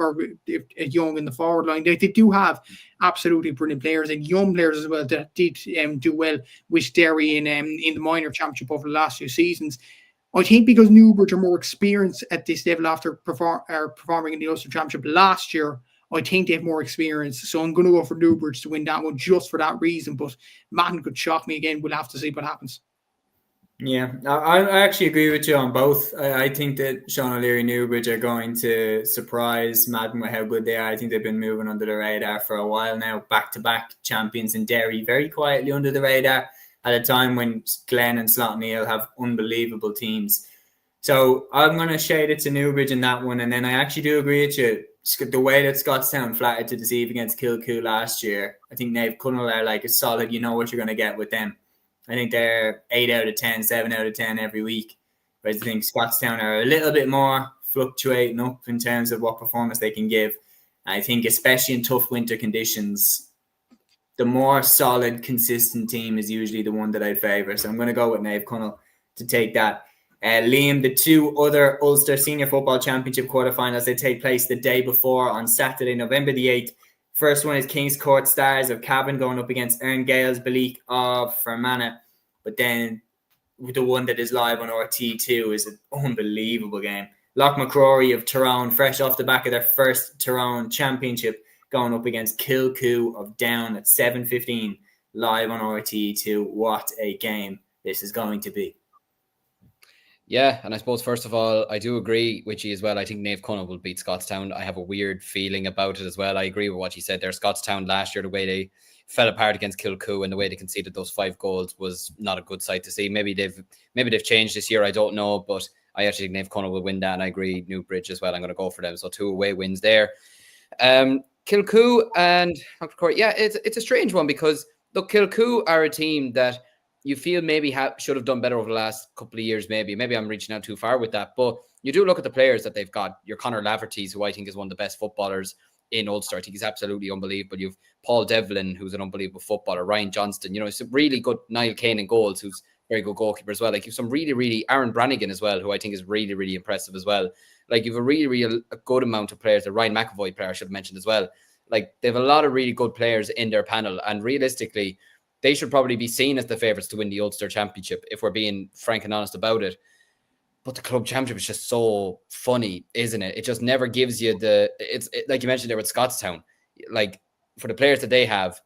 Young in the forward line. They do have absolutely brilliant players and young players as well that did do well with Derry in the minor championship over the last few seasons. I think because Newbridge are more experienced at this level after performing in the Ulster Championship last year, I think they have more experience. So I'm going to go for Newbridge to win that one just for that reason. But Madden could shock me again. We'll have to see what happens. Yeah, I actually agree with you on both. I think that Sean O'Leary Newbridge are going to surprise Madden with how good they are. I think they've been moving under the radar for a while now. Back-to-back champions in Derry, very quietly under the radar at a time when Glen and Slotneil have unbelievable teams. So I'm going to shade it to Newbridge in that one. And then I actually do agree with you. The way that Scottstown flattered to deceive against Kilcoo last year, I think Naomh Connell are like a solid, you know what you're going to get with them. I think they're 8 out of 10, 7 out of 10 every week. But I think Scottstown are a little bit more fluctuating up in terms of what performance they can give. I think especially in tough winter conditions, the more solid, consistent team is usually the one that I favour. So I'm going to go with Naomh Connell to take that. Liam, the two other Ulster Senior Football Championship quarterfinals, they take place the day before on Saturday, November the 8th. First one is King's Court Stars of Cavan going up against Ern Gales Ballyhale of Fermanagh. But then the one that is live on RT2 is an unbelievable game. Loch McCrory of Tyrone, fresh off the back of their first Tyrone Championship, going up against Kilcoo of Down at 7:15 live on RT2. What a game this is going to be. Yeah, and I suppose, first of all, I do agree with you as well. I think Naomh Connell will beat Scottstown. I have a weird feeling about it as well. I agree with what you said there. Scottstown last year, the way they fell apart against Kilcoo and the way they conceded those 5 goals was not a good sight to see. Maybe they've changed this year, I don't know, but I actually think Naomh Connell will win that, and I agree Newbridge as well. I'm going to go for them. So 2 away wins there. Kilcoo and Court, yeah, it's a strange one because, look, Kilcoo are a team that you feel maybe should have done better over the last couple of years, maybe. Maybe I'm reaching out too far with that. But you do look at the players that they've got. Your Conor Laverty's, who I think is one of the best footballers in Ulster. I think he's absolutely unbelievable. You've Paul Devlin, who's an unbelievable footballer. Ryan Johnston, it's a really good Niall Kane in goals, who's a very good goalkeeper as well. Like, you've some really Aaron Brannigan as well, who I think is really impressive as well. Like, you've a really a good amount of players. The Ryan McAvoy player I should have mentioned as well. Like, they have a lot of really good players in their panel, and realistically, they should probably be seen as the favourites to win the Ulster Championship, if we're being frank and honest about it. But the club championship is just so funny, isn't it? It just never gives you like you mentioned there with Scottstown. Like, for the players that they have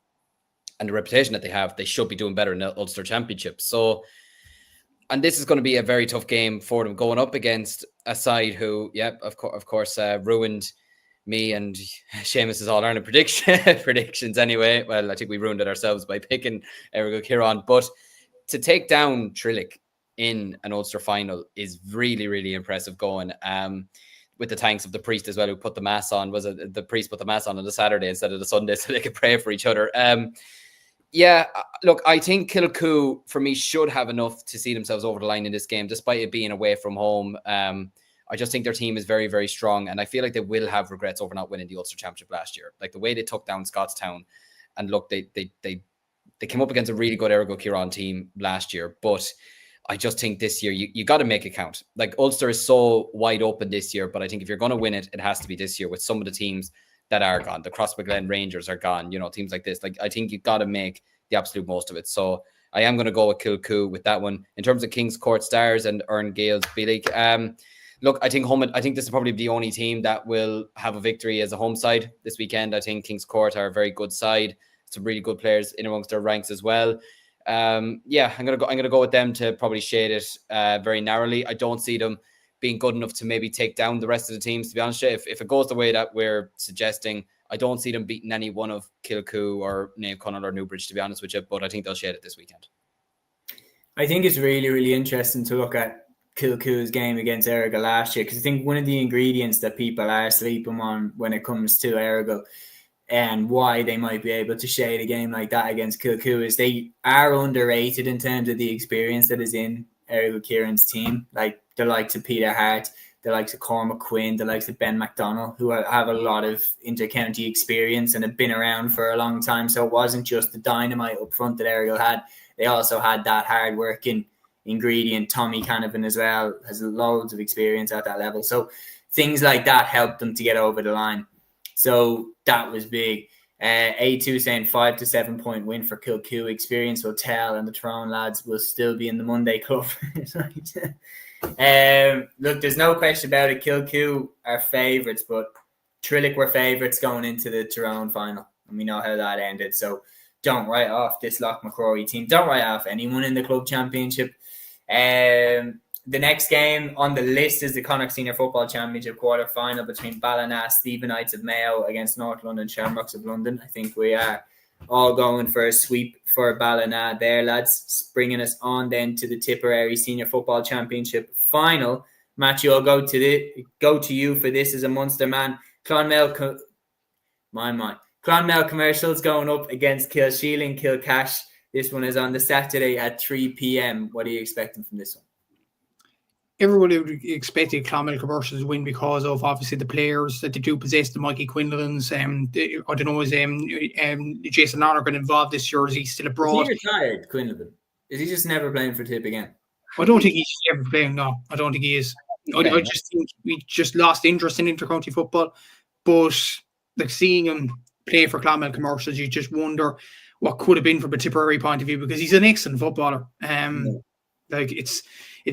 and the reputation that they have, they should be doing better in the Ulster Championship. So, and this is going to be a very tough game for them, going up against a side who, of course, ruined me and Seamus's All-Ireland predictions anyway. Well, I think we ruined it ourselves by picking Ergo Kieran. But to take down Trillick in an Ulster final is really impressive going. With the thanks of the priest as well, who put the mass on. Was it the priest put the mass on the Saturday instead of the Sunday so they could pray for each other? Look, I think Kilcoo, for me, should have enough to see themselves over the line in this game, despite it being away from home. I just think their team is very strong, and I feel like they will have regrets over not winning the Ulster Championship last year. Like, the way they took down Scottstown, and look, they came up against a really good Ergo Kieran team last year, but I just think this year you got to make it count. Like, Ulster is so wide open this year, but I think if you're going to win it, it has to be this year with some of the teams that are gone. The Crossmaglen Rangers are gone, teams like this. Like, I think you've got to make the absolute most of it. So I am going to go with Kilcoo with that one. In terms of King's Court Stars and Ern Gales Ballyhale, look, I think this is probably the only team that will have a victory as a home side this weekend. I think King's Court are a very good side. some really good players in amongst their ranks as well. I'm gonna go with them to probably shade it very narrowly. I don't see them being good enough to maybe take down the rest of the teams, to be honest. If it goes the way that we're suggesting, I don't see them beating any one of Kilcoo or Naomh Conaill or Newbridge, to be honest with you, but I think they'll shade it this weekend. I think it's really, really interesting to look at Kilcoo's game against Errigal last year, because I think one of the ingredients that people are sleeping on when it comes to Errigal and why they might be able to shade a game like that against Kilcoo is they are underrated in terms of the experience that is in Errigal Kieran's team. Like the likes of Peter Hart, the likes of Cormac Quinn, the likes of Ben McDonnell, who have a lot of inter-county experience and have been around for a long time. So it wasn't just the dynamite up front that Errigal had. They also had that hard-working ingredient. Tommy Canavan as well has loads of experience at that level. So things like that helped them to get over the line. So that was big. A2 saying 5 to 7 point win for Kilcoo. Experience will tell, and the Tyrone lads will still be in the Monday club. Look, there's no question about it. Kilcoo are favourites, but Trillick were favourites going into the Tyrone final, and we know how that ended. So don't write off this Loch McCrory team. Don't write off anyone in the club championship. The next game on the list is the Connacht Senior Football Championship quarter-final between Ballina Stephenites of Mayo against North London Shamrocks of London. I think we are all going for a sweep for Ballina there, lads. Bringing us on then to the Tipperary Senior Football Championship final. Matthew, I'll go to you for this as a Munster man. Clonmel Commercials going up against Kilsheeling Kilcash. This one is on the Saturday at 3 p.m. What are you expecting from this one? Everybody would expected Clonmel Commercials to win because of obviously the players that they do possess, the Mikey Quinlan's. I don't know, is Jason Lonergan involved this year? Is he still abroad? Is he retired, Quinlan? Is he just never playing for Tip again? I don't think he's ever playing. No, I don't think he is. Okay. I just think we just lost interest in intercounty football. But like seeing him play for Clonmel Commercials, you just wonder what could have been from a Tipperary point of view, because he's an excellent footballer. Like it's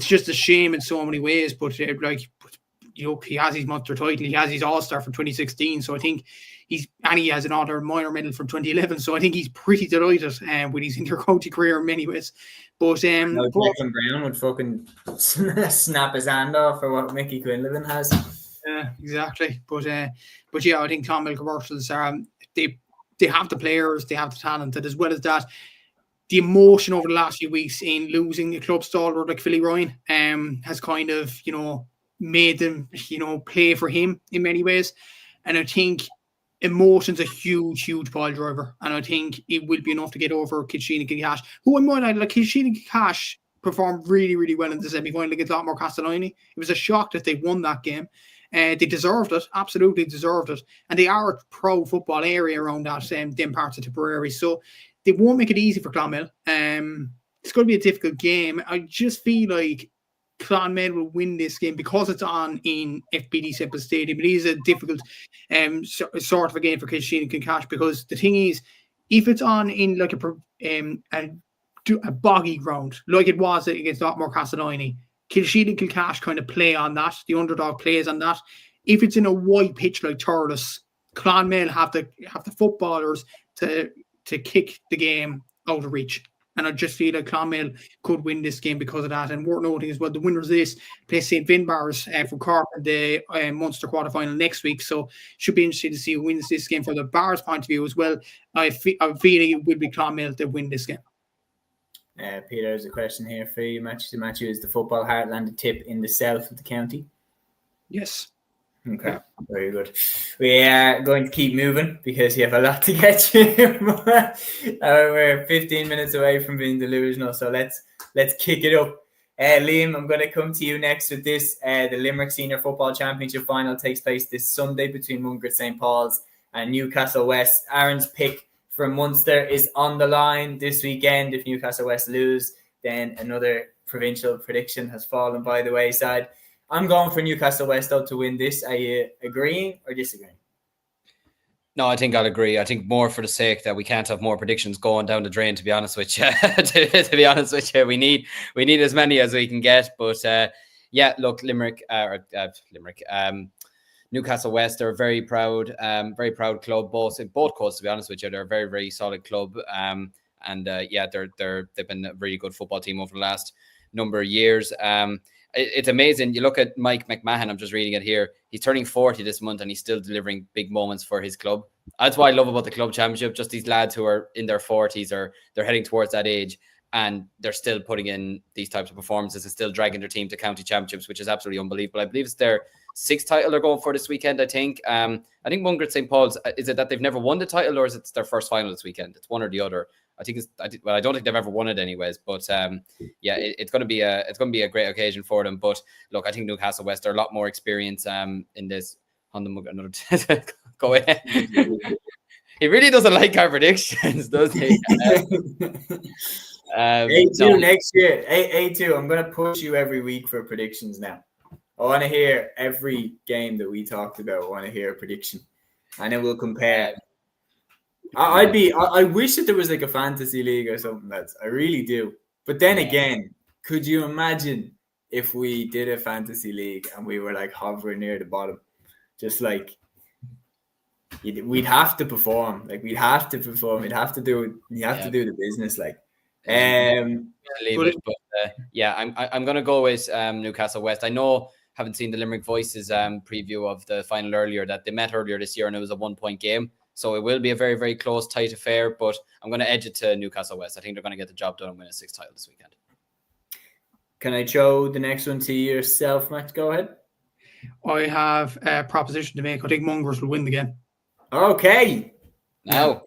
just a shame in so many ways, but he has his Munster title, he has his All-Star from 2016, so I think he has another minor medal from 2011, so I think he's pretty delighted with his intercounty career in many ways. But Declan Brown would fucking snap his hand off for what Mickey Quinlan has. Yeah, exactly. But yeah, I think Clonmel Commercials they have the players, they have the talent, and as well as that, the emotion over the last few weeks in losing a club stalwart like Philly Ryan has kind of, made them, play for him in many ways. And I think emotion's a huge, huge pile driver. And I think it will be enough to get over Kilsheeling Kilcash, who I might add, like Kilsheeling Kilcash performed really, really well in the semi-final against Otmore Castellini. It was a shock that they won that game. They deserved it, absolutely deserved it. And they are a pro football area around that, them parts of Tipperary. So they won't make it easy for Clonmel. It's going to be a difficult game. I just feel like Clonmel will win this game because it's on in FBD Semple Stadium. It is a difficult sort of a game for Kilsheeling Kilcash, because the thing is, if it's on in like a boggy ground, like it was against Otmore Castellini, Kilsheeling Kilcash kind of play on that. The underdog plays on that. If it's in a wide pitch like Thurles, Clonmel have the footballers to kick the game out of reach. And I just feel like Clonmel could win this game because of that. And worth noting as well, the winners of this play St. Finbarrs from Cork in the Munster quarterfinal next week. So should be interesting to see who wins this game from the Bars point of view as well. I'm feeling it will be Clonmel that win this game. Peter, there's a question here for you. Matthew, is the football heartland a Tip in the south of the county? Yes. Okay, very good. We are going to keep moving because you have a lot to get through. We're 15 minutes away from being delusional, so let's kick it up. Liam, I'm going to come to you next with this. The Limerick Senior Football Championship final takes place this Sunday between Mungret St. Paul's and Newcastle West. Aaron's pick from Munster is on the line this weekend. If Newcastle West lose, then another provincial prediction has fallen by the wayside. I'm going for Newcastle West though to win this. Are you agreeing or disagreeing? No, I think I'll agree. I think more for the sake that we can't have more predictions going down the drain, to be honest with you. to be honest with you, we need as many as we can get. But yeah, look, Limerick. Newcastle West are a very proud club, both coasts, to be honest with you. They're a very, very solid club. They've been a really good football team over the last number of years. It's amazing. You look at Mike McMahon, I'm just reading it here. He's turning 40 this month and he's still delivering big moments for his club. That's what I love about the club championship. Just these lads who are in their 40s or they're heading towards that age and they're still putting in these types of performances and still dragging their team to county championships, which is absolutely unbelievable. I believe it's their 6th title they're going for this weekend, I think. I think Mungret St. Paul's, is it that they've never won the title or is it their first final this weekend? It's one or the other. I don't think they've ever won it anyways, but it's going to be a great occasion for them. But look, I think Newcastle West are a lot more experience in this. Go ahead. He really doesn't like our predictions, does he? A2 next year. A2, I'm going to push you every week for predictions now. I want to hear every game that we talked about. I want to hear a prediction, and then we'll compare. I wish that there was like a fantasy league or something. I really do. But then again, could you imagine if we did a fantasy league and we were like hovering near the bottom? Just like we'd have to perform. Like we'd have to perform. We'd have to do. You have to do the business. Like, I'm gonna go with Newcastle West. I know. Haven't seen the Limerick Voices preview of the final earlier that they met earlier this year and it was a 1-point game. So it will be a very, very close, tight affair, but I'm going to edge it to Newcastle West. I think they're going to get the job done and win a 6th title this weekend. Can I throw the next one to yourself, Matt? Go ahead. I have a proposition to make. I think Mungret will win the game. Okay. Now.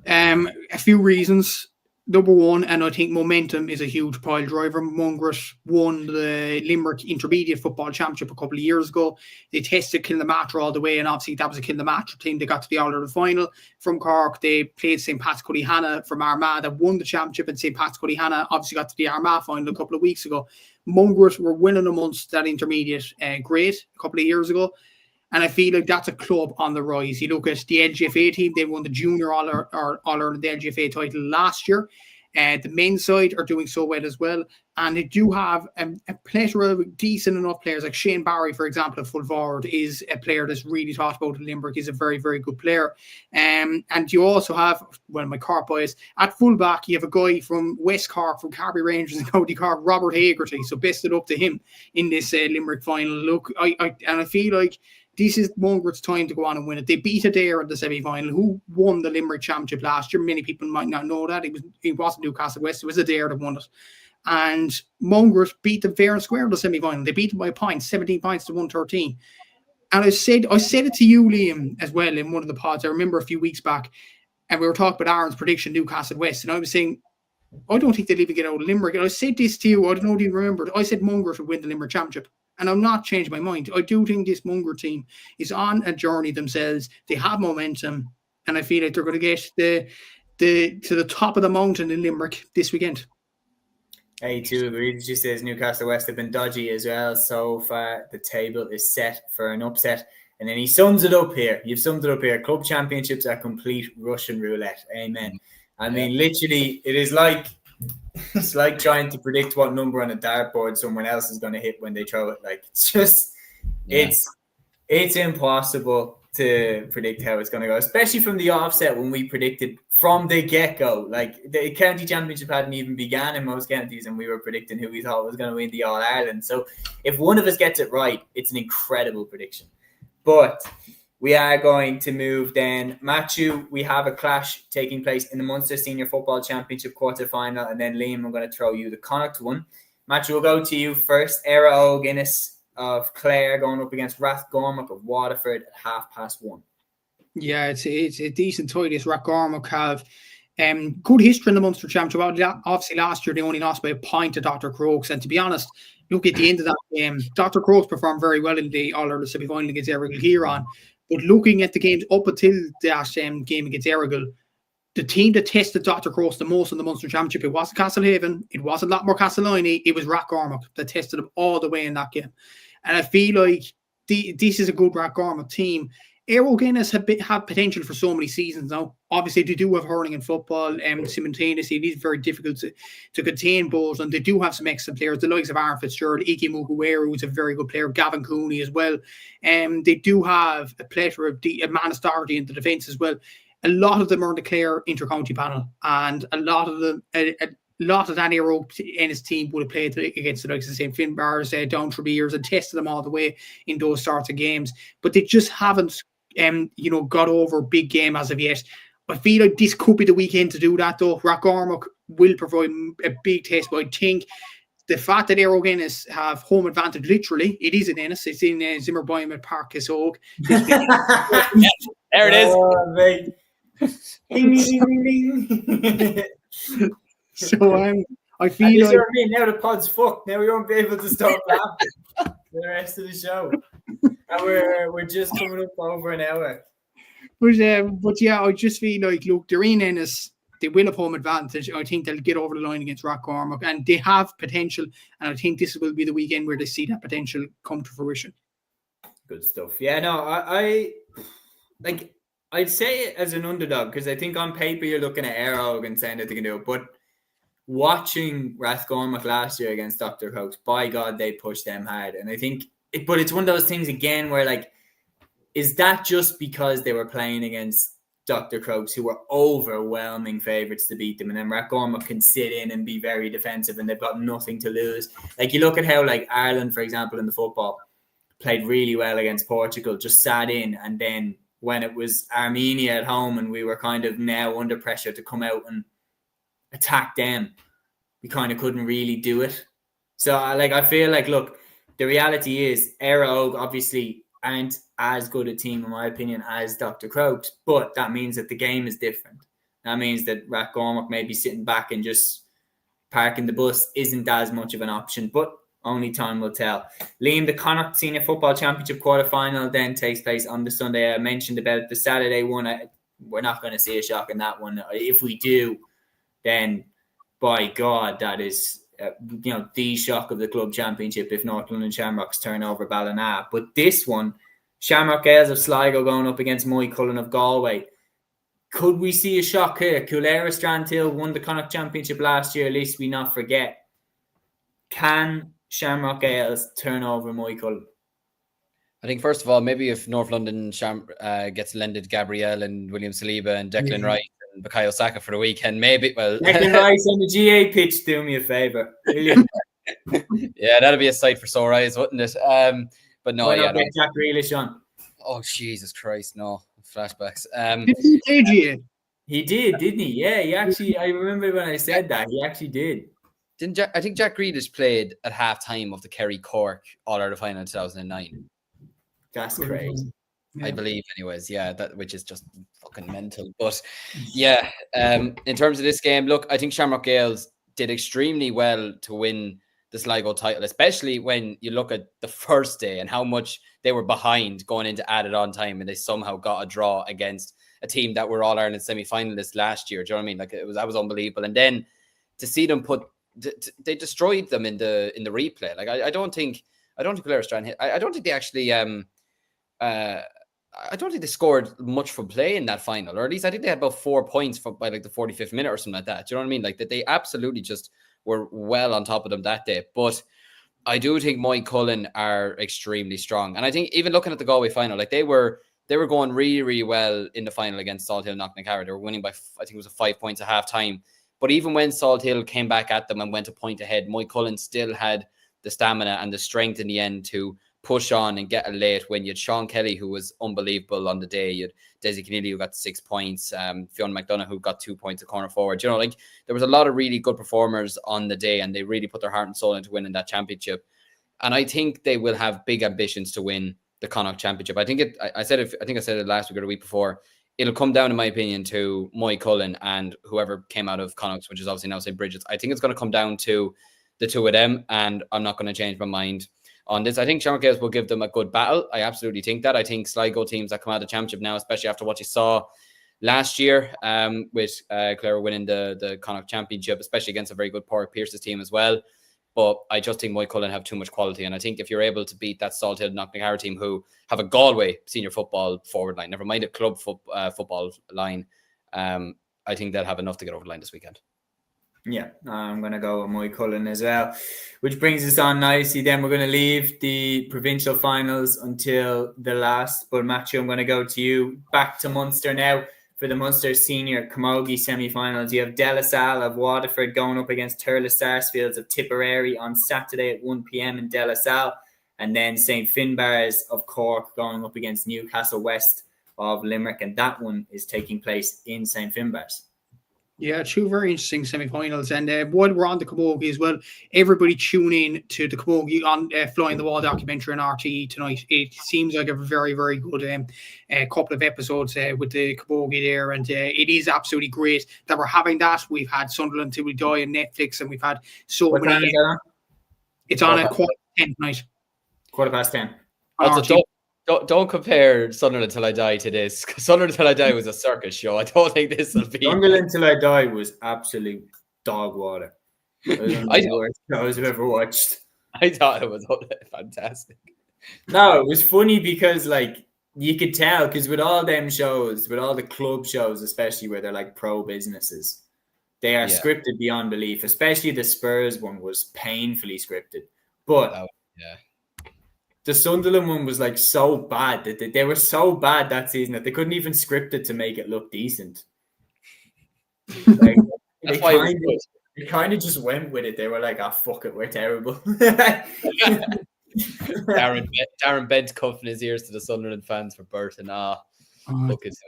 A few reasons. Number one, and I think momentum is a huge pile driver. Mungret won the Limerick Intermediate Football Championship a couple of years ago. They tested Kilcormac all the way, and obviously that was a Kilcormac team. They got to the All-Ireland final. From Cork, they played St. Pat's Cúilín from Armagh that won the championship, and St. Pat's Cúilín obviously got to the Armagh final a couple of weeks ago. Mungret were winning amongst that intermediate grade a couple of years ago. And I feel like that's a club on the rise. You look at the LGFA team, they won the junior All-Ireland LGFA title last year. The men's side are doing so well as well. And they do have a plethora of decent enough players. Like Shane Barry, for example, at full forward, is a player that's really talked about in Limerick. He's a very, very good player. And you also have, my Cork boys, at fullback, you have a guy from West Cork, from Carby Rangers in County Cork, Robert Hagerty. So best it up to him in this Limerick final. Look, I feel like this is Mungret's time to go on and win it. They beat Adair in the semi-final, who won the Limerick Championship last year. Many people might not know that. It wasn't Newcastle West. It was Adair that won it. And Mungret beat them fair and square in the semi-final. They beat them by a point, 17 points to 113. And I said it to you, Liam, as well in one of the pods. I remember a few weeks back, and we were talking about Aaron's prediction, Newcastle West. And I was saying, I don't think they'll even get out of Limerick. And I said this to you. I don't know if you remember. I said Mungret would win the Limerick Championship. And I'm not changing my mind. I do think this Mungret team is on a journey themselves. They have momentum, and I feel like they're going to get to the top of the mountain in Limerick this weekend. A2 agrees. She says Newcastle West have been dodgy as well. So far, the table is set for an upset. And then he sums it up here. You've summed it up here. Club championships are complete Russian roulette. Amen. I mean, literally, it is like... It's like trying to predict what number on a dartboard someone else is going to hit when they throw it. Like, it's just, it's impossible to predict how it's going to go, especially from the offset when we predicted from the get-go. Like, the county championship hadn't even began in most counties, and we were predicting who we thought was going to win the All-Ireland. So, if one of us gets it right, it's an incredible prediction. But we are going to move then. Matthew, we have a clash taking place in the Munster Senior Football Championship quarter-final, and then Liam, I'm going to throw you the Connacht one. Matthew, we'll go to you first. Éire Ó Guinness of Clare going up against Rathgormack of Waterford at 1:30. Yeah, it's a decent tie. This Rathgormack have good history in the Munster Championship. Obviously, last year they only lost by a point to Dr. Crokes, and to be honest, look at the end of that game. Dr. Crokes performed very well in the All-Ireland semi-final against Errigal Huron. But looking at the games up until that game against Errigal, the team that tested Dr. Crokes the most in the Munster Championship, it wasn't Castlehaven, it wasn't Lockmore Castleiney, it was Rathgormack that tested them all the way in that game. And I feel like this is a good Rathgormack team. Aero Guinness have potential for so many seasons now. Obviously, they do have hurling and football, simultaneously. It is very difficult to contain both, and they do have some excellent players, the likes of Aaron Fitzgerald, Ike Muguero, who's a very good player, Gavin Cooney as well. They do have a plethora of Manus Doherty in the defence as well. A lot of them are in the Clare inter-county panel, and a lot of them, a lot of that Aero Ennis team would have played against the likes of St. Finbarr's down through the years and tested them all the way in those sorts of games, but they just haven't got over big game as of yet. I feel like this could be the weekend to do that, though. Rathcormac will provide a big test, but I think the fact that Aero Guinness have home advantage, literally, it is in Ennis, it's in Zimmerboim at Park Kissogue. There it is. Oh, mate. Ding, ding, ding, ding. So I feel like... now the pod's fucked. Now we won't be able to stop laughing for the rest of the show. And we're just coming up over an hour. But yeah, I just feel like, look, they're in Ennis. They will have home advantage. I think they'll get over the line against Rathcormac, and they have potential. And I think this will be the weekend where they see that potential come to fruition. Good stuff. Yeah, no, I'd say it as an underdog, because I think on paper you're looking at Aero and saying that they can do it. But watching Rathcormac last year against Dr. Crokes, by God, they pushed them hard. And I think, but it's one of those things again where, like, is that just because they were playing against Dr. Crokes, who were overwhelming favourites to beat them, and then Rathcormac can sit in and be very defensive and they've got nothing to lose? Like, you look at how, like, Ireland, for example, in the football, played really well against Portugal, just sat in, and then when it was Armenia at home and we were kind of now under pressure to come out and attack them, we kind of couldn't really do it. So I feel like, look, the reality is Aero obviously aren't as good a team, in my opinion, as Dr. Crokes, but that means that the game is different. That means that Rathcormac maybe sitting back and just parking the bus isn't as much of an option, but only time will tell. Liam, the Connacht Senior Football Championship quarter-final then takes place on the Sunday. I mentioned about the Saturday one. We're not going to see a shock in that one. If we do, then by God, that is the shock of the club championship if North London Shamrocks turn over Ballina. But this one, Shamrock Gales of Sligo going up against Moycullen of Galway. Could we see a shock here? Coolera Strandhill won the Connacht Championship last year, at least we not forget. Can Shamrock Gales turn over Moycullen? I think, first of all, maybe if North London gets lended Gabrielle and William Saliba and Declan Rice and Bukayo Saka for the weekend, maybe, well... Declan Rice on the GA pitch, do me a favour. Yeah, that'd be a sight for sore eyes, wouldn't it? But no, yeah. Get Jack Grealish on. Oh, Jesus Christ, no. Flashbacks. Did he play GA? He did, didn't he? Yeah, he actually... I remember when I said that. He actually did. I think Jack Grealish played at half-time of the Kerry Cork All-Ireland final in 2009. That's crazy. I believe, anyways. Yeah, which is just fucking mental. But yeah, in terms of this game, look, I think Shamrock Gales did extremely well to win the Sligo title, especially when you look at the first day and how much they were behind going into added on time, and they somehow got a draw against a team that were All-Ireland semi-finalists last year. Do you know what I mean? Like, that was unbelievable. And then to see them they destroyed them in the replay. Like, I don't think Coolera Strandhill, I don't think they actually I don't think they scored much from play in that final, or at least I think they had about 4 points by like the 45th minute or something like that. Do you know what I mean? Like, that they absolutely just were well on top of them that day. But I do think Moycullen are extremely strong. And I think even looking at the Galway final, like they were going really, really well in the final against Salt Hill Knocknacarra. They were winning by, I think it was 5 points at half time. But even when Salt Hill came back at them and went a point ahead, Moycullen still had the stamina and the strength in the end to push on and get a late win. You had Sean Kelly, who was unbelievable on the day. You had Desi Keneally, who got 6 points. Fiona McDonough, who got 2 points at corner forward. You know, like, there was a lot of really good performers on the day, and they really put their heart and soul into winning that championship. And I think they will have big ambitions to win the Connacht Championship. I think I said it last week or the week before. It'll come down, in my opinion, to Moycullen and whoever came out of Connacht, which is obviously now St. Bridget's. I think it's going to come down to the two of them, and I'm not going to change my mind on this. I think Shamrock Gales will give them a good battle. I absolutely think that. I think Sligo teams that come out of the championship now, especially after what you saw last year with Clare winning the Connacht Championship, especially against a very good Pádraig Pearse's team as well. But I just think Moycullen have too much quality. And I think if you're able to beat that Salthill Knocknacarra team, who have a Galway senior football forward line, never mind a club football line, I think they'll have enough to get over the line this weekend. Yeah, I'm going to go with Moycullen as well, which brings us on nicely. Then we're going to leave the provincial finals until the last. But Matthew, I'm going to go to you. Back to Munster now for the Munster Senior Camogie semi-finals. You have De La Salle of Waterford going up against Turles Sarsfields of Tipperary on Saturday at 1 p.m. in De La Salle. And then St. Finbarrs of Cork going up against Newcastle West of Limerick. And that one is taking place in St. Finbarrs. Yeah, two very interesting semi-finals. And while we're on the Camogie as well, everybody tune in to the Camogie on Flying the Wall documentary on RTE tonight. It seems like a very, very good couple of episodes with the Camogie there. And it is absolutely great that we're having that. We've had Sunderland Till We Die on Netflix, and we've had so what many. Time is that on? It's on at 10:15 tonight. 10:15. Also, don't compare Sunderland Till I Die to this. Sunderland Till I Die was a circus show. I don't think this will be. Sunderland Till I Die was absolute dog water. It was one of the worst shows I've ever watched. I thought it was fantastic. No, it was funny because like you could tell, because with all them shows, with all the club shows, especially where they're like pro businesses, they are scripted beyond belief. Especially the Spurs one was painfully scripted. But the Sunderland one was like so bad that they were so bad that season that they couldn't even script it to make it look decent. Like, they kind of just went with it. They were like, "Ah, fuck it, we're terrible." Darren Bent cuffing his ears to the Sunderland fans for Burton. Look, it's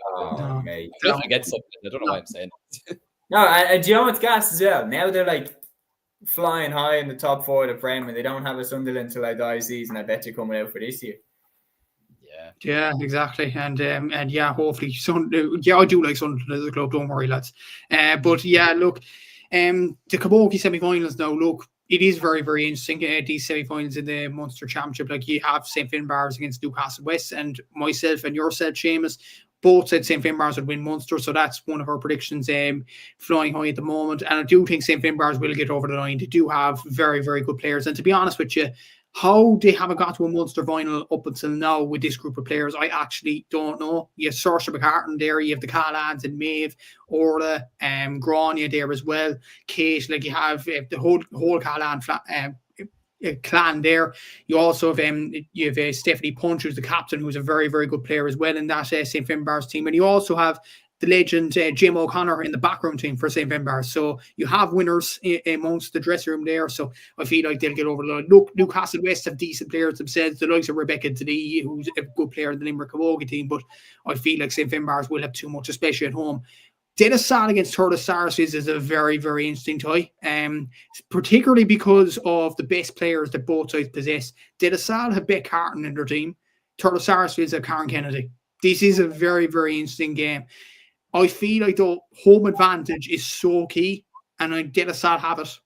mate. I get something. I don't know why I'm saying it. No, and do you know what's gas as well? Now they're like flying high in the top four of the Prem, and they don't have a Sunderland Till I Die season. I bet you're coming out for this year. Yeah, exactly. And yeah, hopefully I do like Sunderland as a club, don't worry, lads. But yeah, look, the Camogie semi-finals now, look, it is very, very interesting, these semi-finals in the Munster Championship. Like, you have St. Finbarrs against Newcastle West, and myself and yourself, Seamus, both said St. Finbarrs would win Munster, so that's one of our predictions flying high at the moment. And I do think St. Finbarrs will get over the line. They do have very, very good players. And to be honest with you, how they haven't got to a Munster final up until now with this group of players, I actually don't know. You have Saoirse McCartan there, you have the Callans and Maeve, Orla, Grania there as well, Kate, like you have the whole Callan clan there. You also have Stephanie Punch, who's the captain, who's a very, very good player as well in that St. Finbarrs team. And you also have the legend Jim O'Connor in the backroom team for St. Finbarrs. So you have winners amongst the dressing room there. So I feel like they'll get over the line. Look, Newcastle West have decent players themselves. The likes of Rebecca Dee, who's a good player in the Limerick Camogie team. But I feel like St. Finbarrs will have too much, especially at home. De La Salle against Turles Sarsfields is a very, very interesting tie, particularly because of the best players that both sides possess. De La Salle have Beck Carton in their team. Turles Sarsfields have Karen Kennedy. This is a very, very interesting game. I feel like the home advantage is so key, and De La Salle have it.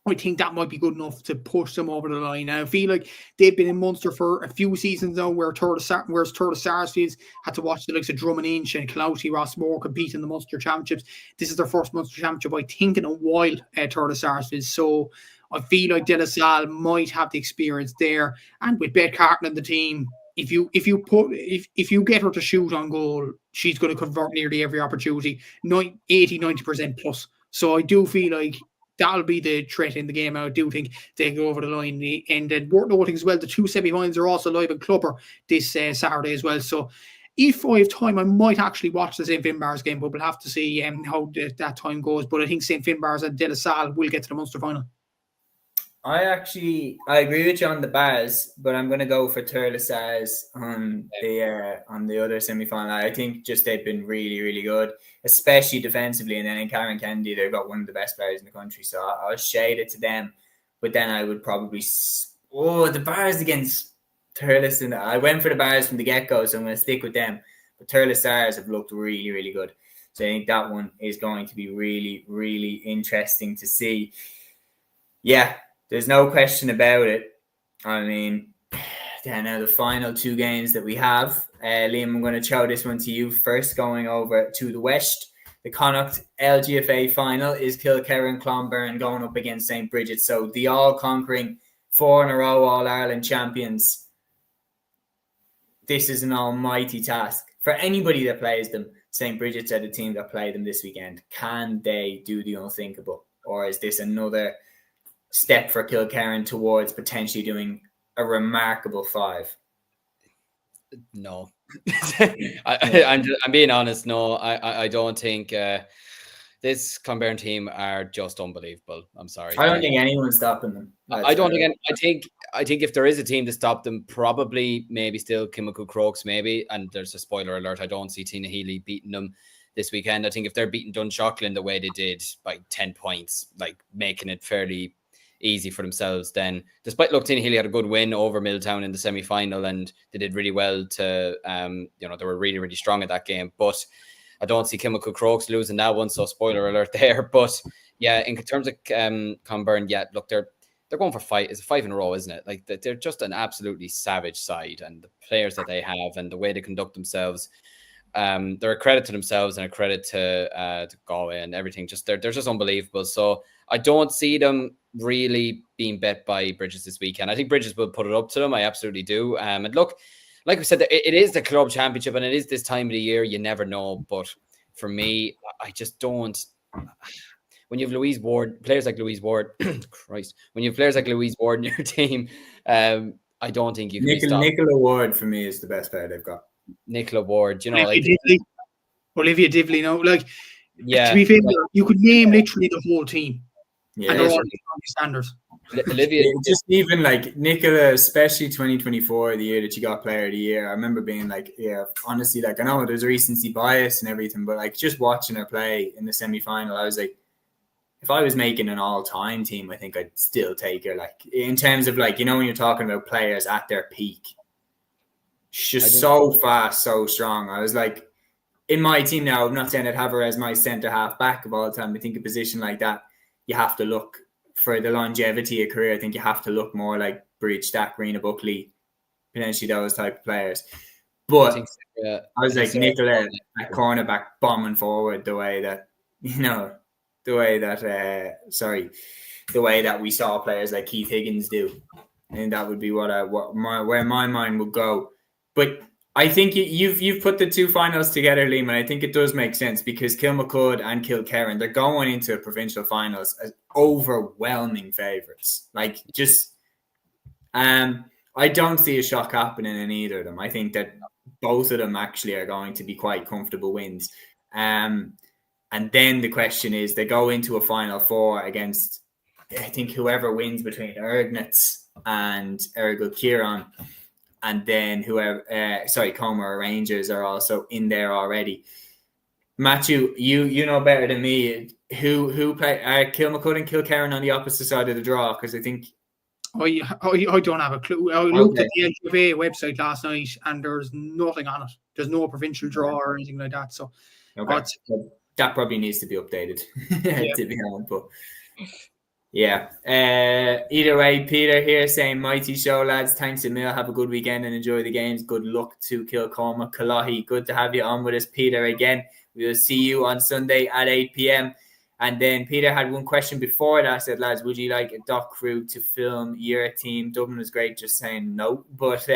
I think that might be good enough to push them over the line. Now, I feel like they've been in Munster for a few seasons now, whereas Turles Sarsfields had to watch the likes of Drummond Inch and Clouty Rossmore compete in the Munster Championships. This is their first Munster Championship, I think, in a while, Turles Sarsfields. So I feel like De La Salle might have the experience there. And with Beth Carton in the team, if you get her to shoot on goal, she's going to convert nearly every opportunity, 80-90% plus. So I do feel like that'll be the threat in the game. I do think they go over the line. And then worth noting as well, the two semi-finals are also live in Clubber this Saturday as well. So if I have time, I might actually watch the St. Finbarrs game, but we'll have to see how that time goes. But I think St. Finbarrs and De La Salle will get to the Munster final. I agree with you on the bars, but I'm going to go for Turles on the other semi-final. I think just they've been really, really good, especially defensively. And then in Karen Kennedy, they've got one of the best players in the country. So I'll shade it to them. But then I would probably... the bars against Turles. And I went for the bars from the get-go, so I'm going to stick with them. But Turles have looked really, really good. So I think that one is going to be really, really interesting to see. Yeah. There's no question about it. I mean, now the final two games that we have. Liam, I'm going to throw this one to you first, going over to the West. the Connacht LGFA final is Kilkerran Clonberne going up against St. Bridget's. So the all-conquering 4 in a row All-Ireland champions. This is an almighty task for anybody that plays them. St. Bridget's are the team that play them this weekend. Can they do the unthinkable? Or is this another step for Kilkerran towards potentially doing a remarkable 5? No. I'm being honest. No, I don't think this Clonberne team are just unbelievable. I'm sorry. I don't think anyone's stopping them. I think if there is a team to stop them, probably maybe still Kilmacud Crokes, maybe. And there's a spoiler alert. I don't see Tina Healy beating them this weekend. I think if they're beating Dunshaughlin the way they did by 10 points, like making it fairly easy for themselves, then despite Tina Healy had a good win over Milltown in the semi-final, and they did really well to they were really, really strong at that game. But I don't see Kilmacud Crokes losing that one, so spoiler alert there. But yeah, in terms of Clonberne, yeah, look, they're going for 5. It's a 5 in a row, isn't it? Like they're just an absolutely savage side, and the players that they have and the way they conduct themselves, they're a credit to themselves and a credit to Galway and everything. Just they're just unbelievable. So I don't see them really being bet by Bridges this weekend. I think Bridges will put it up to them. I absolutely do. And look, like we said, it is the club championship, and it is this time of the year. You never know. But for me, I just don't. When you have players like Louise Ward, Christ, when you have players like Louise Ward in your team, I don't think you can be stopped. Nicola Ward for me is the best player they've got. Nicola Ward, Olivia Divley, yeah. To be fair, you could name literally the whole team. Yeah, and they're all standards. Olivia, just even like Nicola, especially 2024, the year that she got Player of the Year. I remember being like, yeah, honestly, like I know there's a recency bias and everything, but like just watching her play in the semi-final, I was like, if I was making an all-time team, I think I'd still take her. Like in terms of like, when you're talking about players at their peak, she's just so fast, so strong. I was like, in my team now, I'm not saying I'd have her as my centre half back of all time. I think a position like that, you have to look for the longevity of career. I think you have to look more like Bridge, Stack, Rena Buckley, potentially those type of players. But I was like Nicola at cornerback bombing forward the way that we saw players like Keith Higgins do, and that would be where my mind would go. But I think you've put the 2 finals together, Liam, and I think it does make sense because Kilmacud and Kilkerran, they're going into provincial finals as overwhelming favourites. Like just, I don't see a shock happening in either of them. I think that both of them actually are going to be quite comfortable wins. And then the question is, they go into a Final 4 against, I think, whoever wins between Ergnitz and Ergul Kieran. And then Comer Rangers are also in there already. Matthew, you know better than me. Who play Kilmacud and Kilkerran on the opposite side of the draw? Because I think I don't have a clue. I looked at the LGFA website last night, and there's nothing on it. There's no provincial draw or anything like that. So, that probably needs to be updated. To be honest, but. Yeah. Either way, Peter here saying, mighty show, lads. Thanks a mil. Have a good weekend and enjoy the games. Good luck to Kilcormac. Kalahi, good to have you on with us, Peter, again. We will see you on Sunday at 8 p.m. And then Peter had one question before that. Said, lads, would you like a doc crew to film your team? Dublin was great, just saying no. But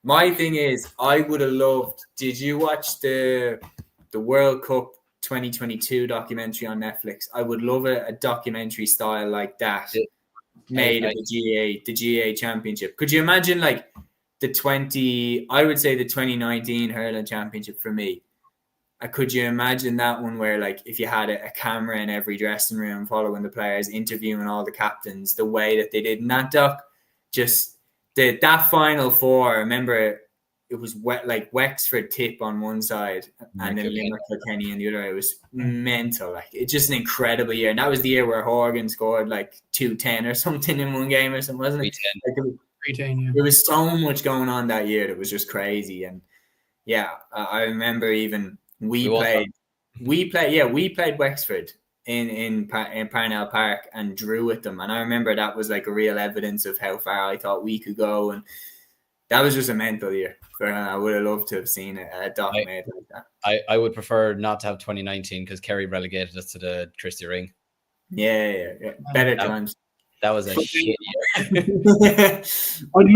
my thing is, I would have loved, did you watch the World Cup 2022 documentary on Netflix? I would love a documentary style like that made of the GA championship. Could you imagine like the 2019 hurling championship for me? Could you imagine that one where like if you had a camera in every dressing room following the players, interviewing all the captains, the way that they did in that doc, just that Final 4, I remember it was like Wexford tip on one side and then Limerick Kilkenny on the other. It was mental. Like it's just an incredible year. And that was the year where Horgan scored like 210 or something in one game or something, wasn't it? 310, yeah. There was so much going on that year that was just crazy. And yeah, I remember even we played Wexford in Parnell Park and drew with them. And I remember that was like a real evidence of how far I thought we could go. And that was just a mental year. I would have loved to have seen a doc made like that. I would prefer not to have 2019 because Kerry relegated us to the Christie Ring. Yeah. Better times. That was a shit year. I'd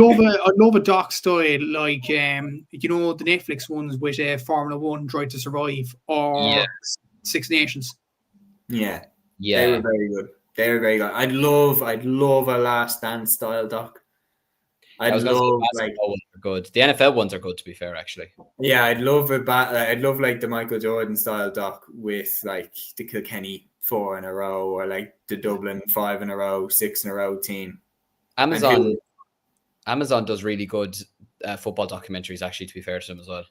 love a doc style like the Netflix ones with Formula One, Drive to Survive, or Six Nations. Yeah. They were very good. I'd love a Last Dance style doc. I'd love like ones are good. The NFL ones are good, to be fair, actually. Yeah, I'd love like the Michael Jordan style doc with like the Kilkenny 4 in a row, or like the Dublin 5 in a row, 6 in a row team. Amazon does really good football documentaries, actually, to be fair to them as well.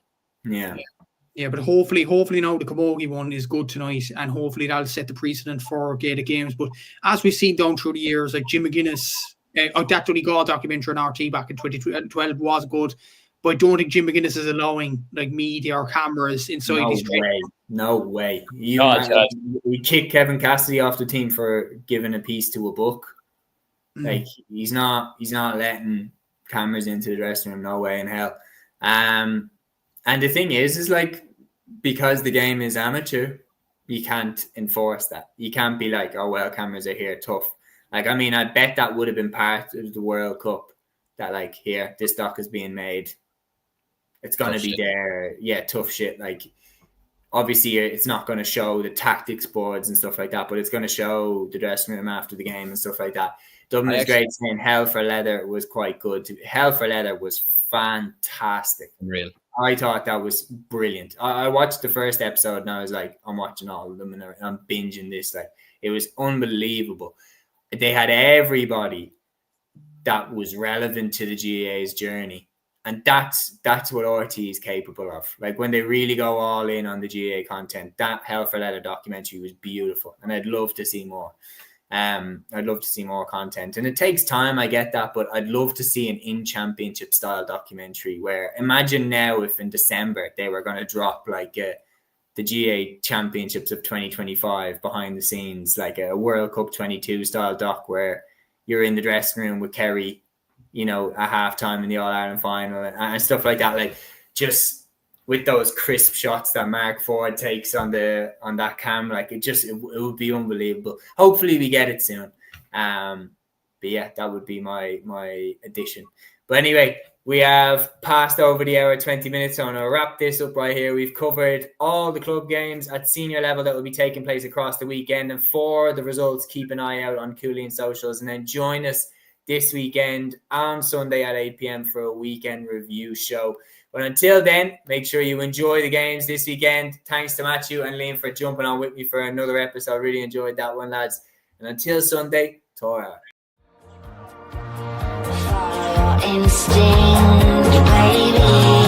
Yeah, but hopefully now the Camogie one is good tonight, and hopefully that'll set the precedent for Gaelic games. But as we've seen down through the years, like Jim McGuinness, that Donegal documentary on RT back in 2012 was good, but I don't think Jim McGuinness is allowing like media or cameras inside his training. No way. He kicked Kevin Cassidy off the team for giving a piece to a book. Like he's not letting cameras into the dressing room. No way in hell. And the thing is like, because the game is amateur, you can't enforce that. You can't be like, oh well, cameras are here, tough. Like, I mean, I bet that would have been part of the World Cup, that like, here, this doc is being made. It's going to be there. Yeah, tough shit. Like, obviously, it's not going to show the tactics boards and stuff like that, but it's going to show the dressing room after the game and stuff like that. Dublin is great saying Hell for Leather was quite good. Hell for Leather was fantastic. Real. I thought that was brilliant. I watched the first episode and I was like, I'm watching all of them and I'm binging this. Like, it was unbelievable. They had everybody that was relevant to the GAA's journey. And that's what RT is capable of. Like, when they really go all in on the GAA content, that Hell for Leather documentary was beautiful. And I'd love to see more. I'd love to see more content. And it takes time, I get that, but I'd love to see an in-championship style documentary where, imagine now if in December they were going to drop like the GA Championships of 2025 behind the scenes, like a World Cup 22 style doc where you're in the dressing room with Kerry, you know, at halftime in the All-Ireland final and stuff like that. Like, just with those crisp shots that Mark Ford takes on that cam, like it would be unbelievable. Hopefully we get it soon. But yeah, that would be my addition. But anyway, we have passed over the hour 20 minutes, so I'm going to wrap this up right here. We've covered all the club games at senior level that will be taking place across the weekend. And for the results, keep an eye out on Cúilín socials. And then join us this weekend on Sunday at 8 p.m. for a weekend review show. But until then, make sure you enjoy the games this weekend. Thanks to Matthew and Liam for jumping on with me for another episode. Really enjoyed that one, lads. And until Sunday, Torah. Instinct, baby.